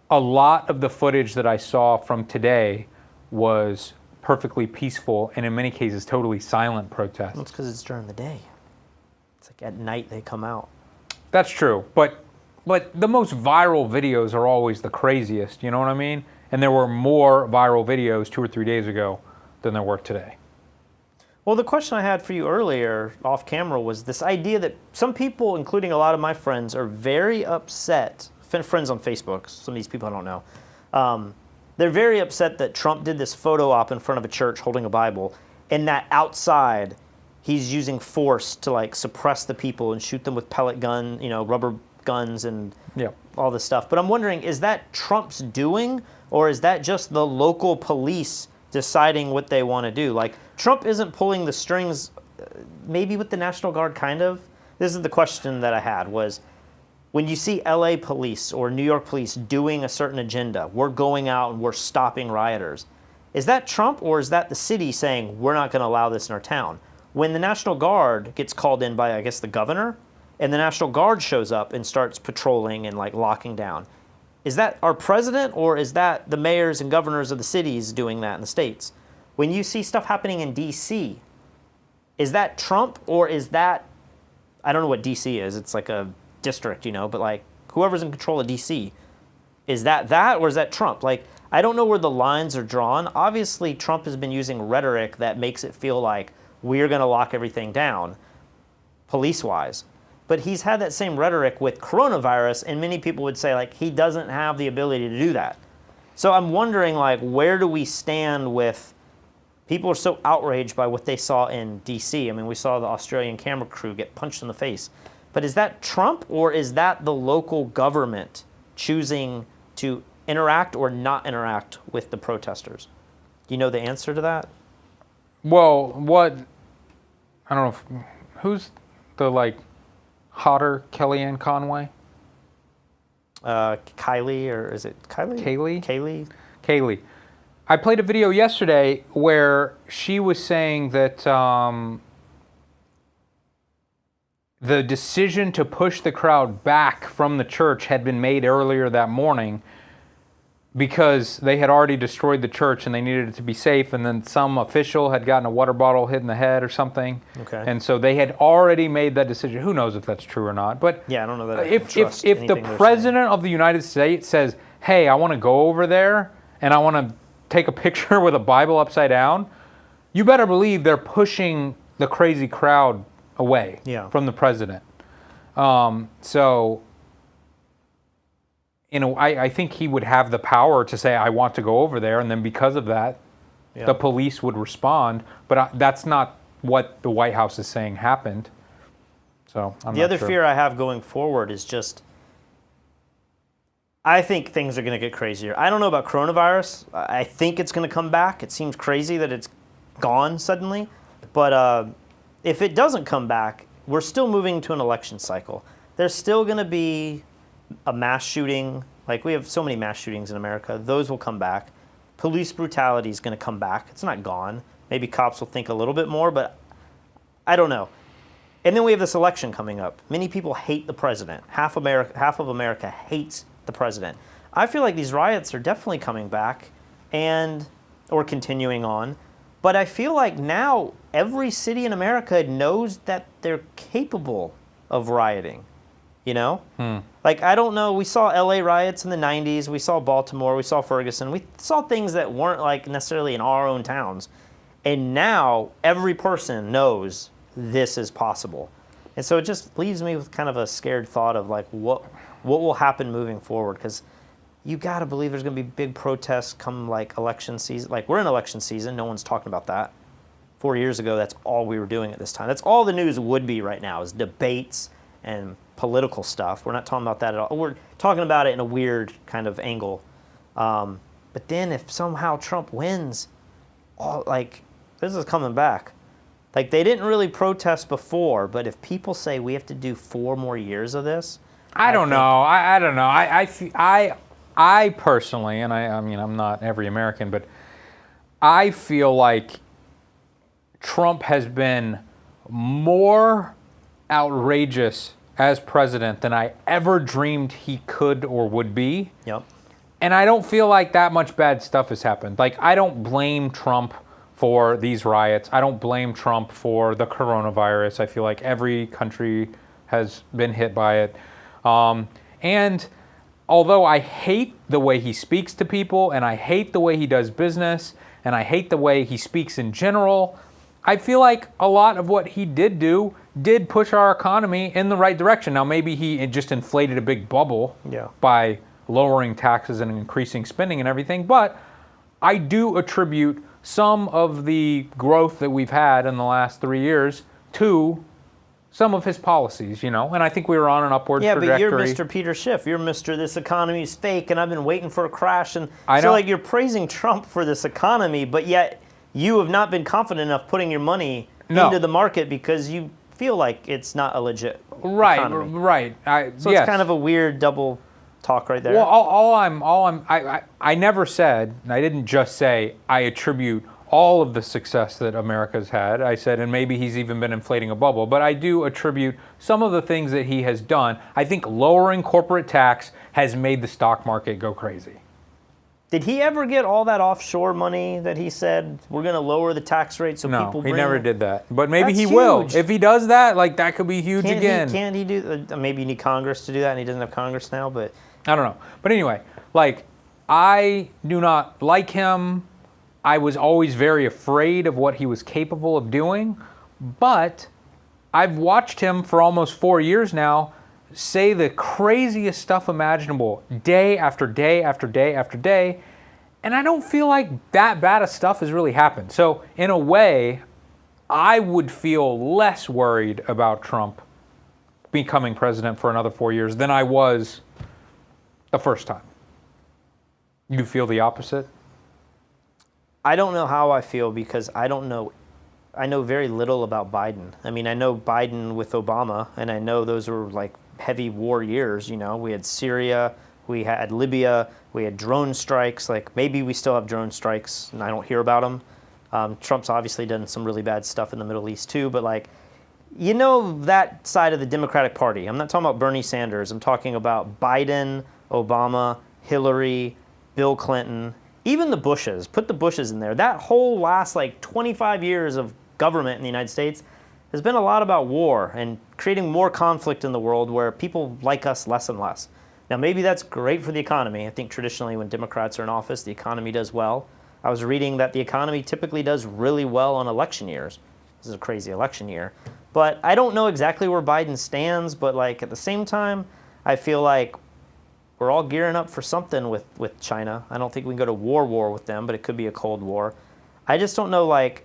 a lot of the footage that I saw from today was perfectly peaceful and in many cases totally silent protests. Well, it's because it's during the day. It's like at night they come out. That's true, but the most viral videos are always the craziest, you know what I mean? And there were more viral videos 2 or 3 days ago than there were today. Well, the question I had for you earlier off camera was this idea that some people, including a lot of my friends, are very upset, friends on Facebook, some of these people I don't know, they're very upset that Trump did this photo op in front of a church holding a Bible, and that outside he's using force to like suppress the people and shoot them with pellet gun, rubber guns and all this stuff. But I'm wondering, is that Trump's doing, or is that just the local police deciding what they want to do? Like, Trump isn't pulling the strings maybe with the National Guard, kind of. This is the question that I had was, when you see LA police or New York police doing a certain agenda, we're going out and we're stopping rioters. Is that Trump or is that the city saying, we're not going to allow this in our town? When the National Guard gets called in by, I guess, the governor, and the National Guard shows up and starts patrolling and like locking down, is that our president or is that the mayors and governors of the cities doing that in the states? When you see stuff happening in D.C., is that Trump or is that, I don't know what D.C. is, it's like a district, you know, but like whoever's in control of D.C., is that or is that Trump? Like, I don't know where the lines are drawn. Obviously, Trump has been using rhetoric that makes it feel like we're going to lock everything down, police-wise. But he's had that same rhetoric with coronavirus, and many people would say, like, he doesn't have the ability to do that. So I'm wondering, like, where do we stand with, people are so outraged by what they saw in D.C. I mean, we saw the Australian camera crew get punched in the face. But is that Trump, or is that the local government choosing to interact or not interact with the protesters? Do you know the answer to that? Well, I don't know, who's the, like, hotter Kellyanne Conway? Kylie, or is it Kylie? Kaylee? Kaylee. I played a video yesterday where she was saying that the decision to push the crowd back from the church had been made earlier that morning because they had already destroyed the church and they needed it to be safe, and then some official had gotten a water bottle hit in the head or something. Okay. And so they had already made that decision. Who knows if that's true or not? But yeah, I don't know that. If the president of the United States says, "Hey, I want to go over there and I want to take a picture with a Bible upside down," you better believe they're pushing the crazy crowd away from the president. So, you know, I think he would have the power to say, I want to go over there, and then because of that, the police would respond. But that's not what the White House is saying happened. So I'm the other fear I have going forward is just, I think things are going to get crazier. I don't know about coronavirus. I think it's going to come back. It seems crazy that it's gone suddenly. But if it doesn't come back, we're still moving to an election cycle. There's still going to be a mass shooting. Like, we have so many mass shootings in America. Those will come back. Police brutality is going to come back. It's not gone. Maybe cops will think a little bit more, but I don't know. And then we have this election coming up. Many people hate the president. Half of America hates the president. I feel like these riots are definitely coming back or continuing on. But I feel like now every city in America knows that they're capable of rioting, you know? Like, I don't know, we saw LA riots in the 90s, we saw Baltimore, we saw Ferguson, we saw things that weren't like necessarily in our own towns. And now every person knows this is possible. And so it just leaves me with kind of a scared thought of like what will happen moving forward, because you got to believe there's going to be big protests come like election season. Like, we're in election season. No one's talking about that. 4 years ago, that's all we were doing at this time. That's all the news would be right now, is debates and political stuff. We're not talking about that at all. We're talking about it in a weird kind of angle. But then if somehow Trump wins, this is coming back. Like, they didn't really protest before, but if people say we have to do 4 more years of this, I don't know. I don't know. I personally, and I mean, I'm not every American, but I feel like Trump has been more outrageous as president than I ever dreamed he could or would be. Yep. And I don't feel like that much bad stuff has happened. Like, I don't blame Trump for these riots. I don't blame Trump for the coronavirus. I feel like every country has been hit by it. And although I hate the way he speaks to people, and I hate the way he does business, and I hate the way he speaks in general, I feel like a lot of what he did do did push our economy in the right direction. Now, maybe he just inflated a big bubble by lowering taxes and increasing spending and everything, but I do attribute some of the growth that we've had in the last 3 years to some of his policies, you know, and I think we were on an upward trajectory. Yeah, but you're Mr. Peter Schiff. You're Mr. This economy is fake, and I've been waiting for a crash. And so, like, you're praising Trump for this economy, but yet you have not been confident enough putting your money into the market because you feel like it's not a legit economy. Right. So it's kind of a weird double talk right there. Well, I never said, and I didn't just say, I attribute all of the success that America's had. I said, and maybe he's even been inflating a bubble, but I do attribute some of the things that he has done. I think lowering corporate tax has made the stock market go crazy. Did he ever get all that offshore money that he said we're going to lower the tax rate so people bring? No, he never did that. But maybe That's he will. huge. If he does that, like that could be huge again. Can't he do? Maybe you need Congress to do that, and he doesn't have Congress now. But I don't know. But anyway, like I do not like him. I was always very afraid of what he was capable of doing. But I've watched him for almost 4 years now say the craziest stuff imaginable day after day after day after day, and I don't feel like that bad of stuff has really happened. So in a way, I would feel less worried about Trump becoming president for another 4 years than I was the first time. You feel the opposite? I don't know how I feel because I don't know. I know very little about Biden. I mean, I know Biden with Obama, and I know those were like heavy war years. You know, we had Syria, we had Libya, we had drone strikes. Like maybe we still have drone strikes, and I don't hear about them. Trump's obviously done some really bad stuff in the Middle East too, but like, you know, that side of the Democratic Party. I'm not talking about Bernie Sanders. I'm talking about Biden, Obama, Hillary, Bill Clinton, even the Bushes. Put the Bushes in there. That whole last like 25 years of government in the United States has been a lot about war and creating more conflict in the world where people like us less and less. Now, maybe that's great for the economy. I think traditionally when Democrats are in office, the economy does well. I was reading that the economy typically does really well on election years. This is a crazy election year. But I don't know exactly where Biden stands, but like at the same time, I feel like we're all gearing up for something with China. I don't think we can go to war with them, but it could be a Cold War. I just don't know, like,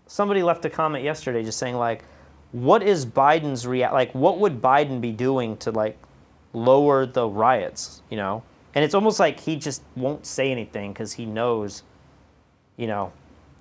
somebody left a comment yesterday just saying, like, what is Biden's like, what would Biden be doing to, like, lower the riots, you know? And it's almost like he just won't say anything because he knows, you know,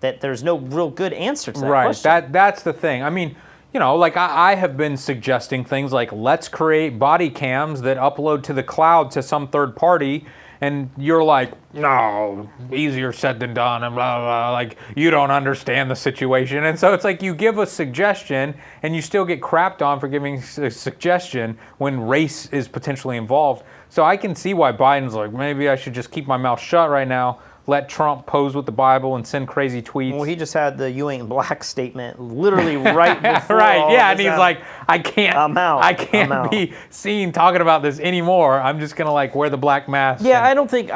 that there's no real good answer to that question. Right, that's the thing. I mean, you know, like I have been suggesting things like let's create body cams that upload to the cloud to some third party, and you're like, no, easier said than done, and blah, blah, like you don't understand the situation. And so it's like you give a suggestion and you still get crapped on for giving a suggestion when race is potentially involved. So I can see why Biden's like, maybe I should just keep my mouth shut right now, let Trump pose with the Bible and send crazy tweets. Well, he just had the "you ain't black" statement literally right before. Right, yeah, and he's like, I can't I'm be seen talking about this anymore. I'm just gonna like wear the black mask. Yeah, I don't think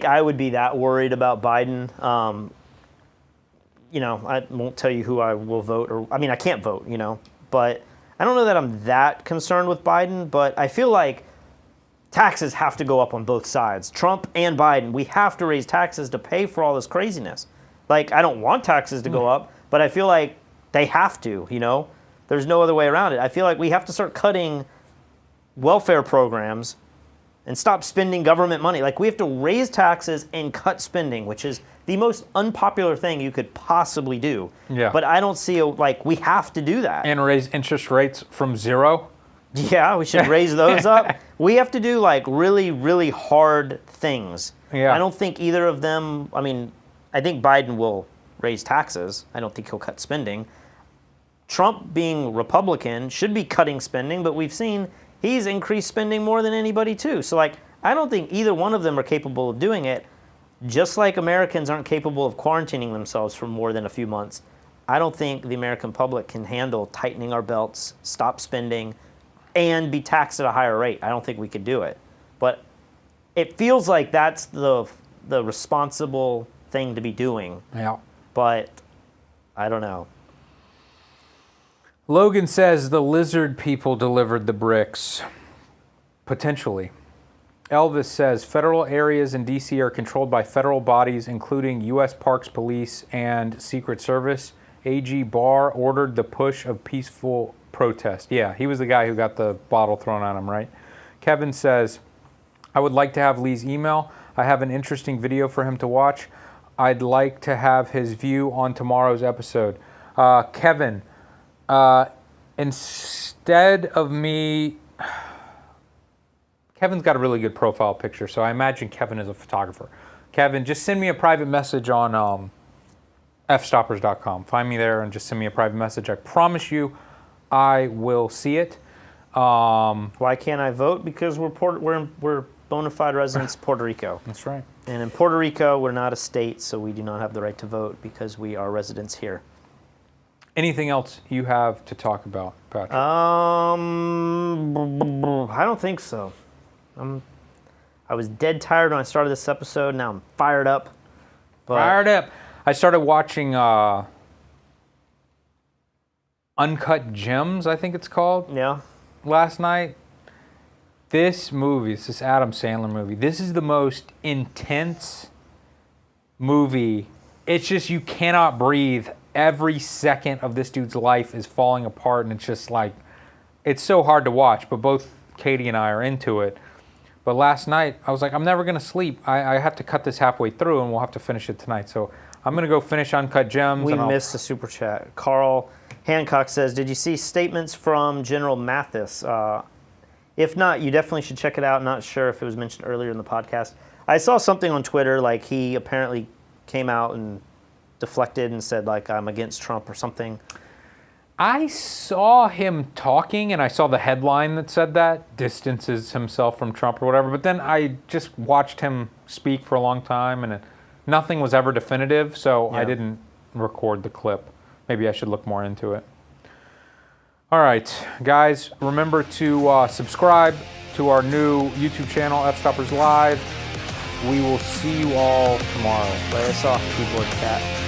I would be that worried about Biden. You know, I won't tell you who I will vote, or I mean, I can't vote, you know, but I don't know that I'm that concerned with Biden, but I feel like taxes have to go up on both sides. Trump and Biden, we have to raise taxes to pay for all this craziness. Like, I don't want taxes to go up, but I feel like they have to, you know? There's no other way around it. I feel like we have to start cutting welfare programs and stop spending government money. Like, we have to raise taxes and cut spending, which is the most unpopular thing you could possibly do. Yeah. But I don't see, like, we have to do that. And raise interest rates from 0. Yeah, we should raise those up. We have to do like really, really hard things. Yeah. I don't think either of them, I mean, I think Biden will raise taxes. I don't think he'll cut spending. Trump, being Republican, should be cutting spending, but we've seen he's increased spending more than anybody too. So like, I don't think either one of them are capable of doing it. Just like Americans aren't capable of quarantining themselves for more than a few months, I don't think the American public can handle tightening our belts, stop spending, and be taxed at a higher rate. I don't think we could do it. But it feels like that's the responsible thing to be doing. Yeah. But I don't know. Logan says the lizard people delivered the bricks. Potentially. Elvis says federal areas in D.C. are controlled by federal bodies, including U.S. Parks Police and Secret Service. A.G. Barr ordered the push of peaceful protest. Yeah, he was the guy who got the bottle thrown at him, right? Kevin says, I would like to have Lee's email. I have an interesting video for him to watch. I'd like to have his view on tomorrow's episode. Kevin, instead of me, Kevin's got a really good profile picture, so I imagine Kevin is a photographer. Kevin, just send me a private message on fstoppers.com. Find me there and just send me a private message. I promise you I will see it. Why can't I vote? Because we're bona fide residents of Puerto Rico. That's right. And in Puerto Rico, we're not a state, so we do not have the right to vote because we are residents here. Anything else you have to talk about, Patrick? I don't think so. I was dead tired when I started this episode. Now I'm fired up. Fired up. I started watching Uncut Gems, I think it's called. Yeah. Last night. This movie, it's this Adam Sandler movie. This is the most intense movie. It's just, you cannot breathe. Every second of this dude's life is falling apart, and it's just like, it's so hard to watch, but both Katie and I are into it. But last night, I was like, I'm never going to sleep. I have to cut this halfway through, and we'll have to finish it tonight. So I'm going to go finish Uncut Gems. We missed the super chat. Carl Hancock says, did you see statements from General Mathis? If not, you definitely should check it out. Not sure if it was mentioned earlier in the podcast. I saw something on Twitter, like he apparently came out and deflected and said, like, I'm against Trump or something. I saw him talking, and I saw the headline that said that, distances himself from Trump or whatever, but then I just watched him speak for a long time, and nothing was ever definitive, so I didn't record the clip. Maybe I should look more into it. All right, guys, remember to subscribe to our new YouTube channel, F Stoppers Live. We will see you all tomorrow. Play us off, keyboard cat.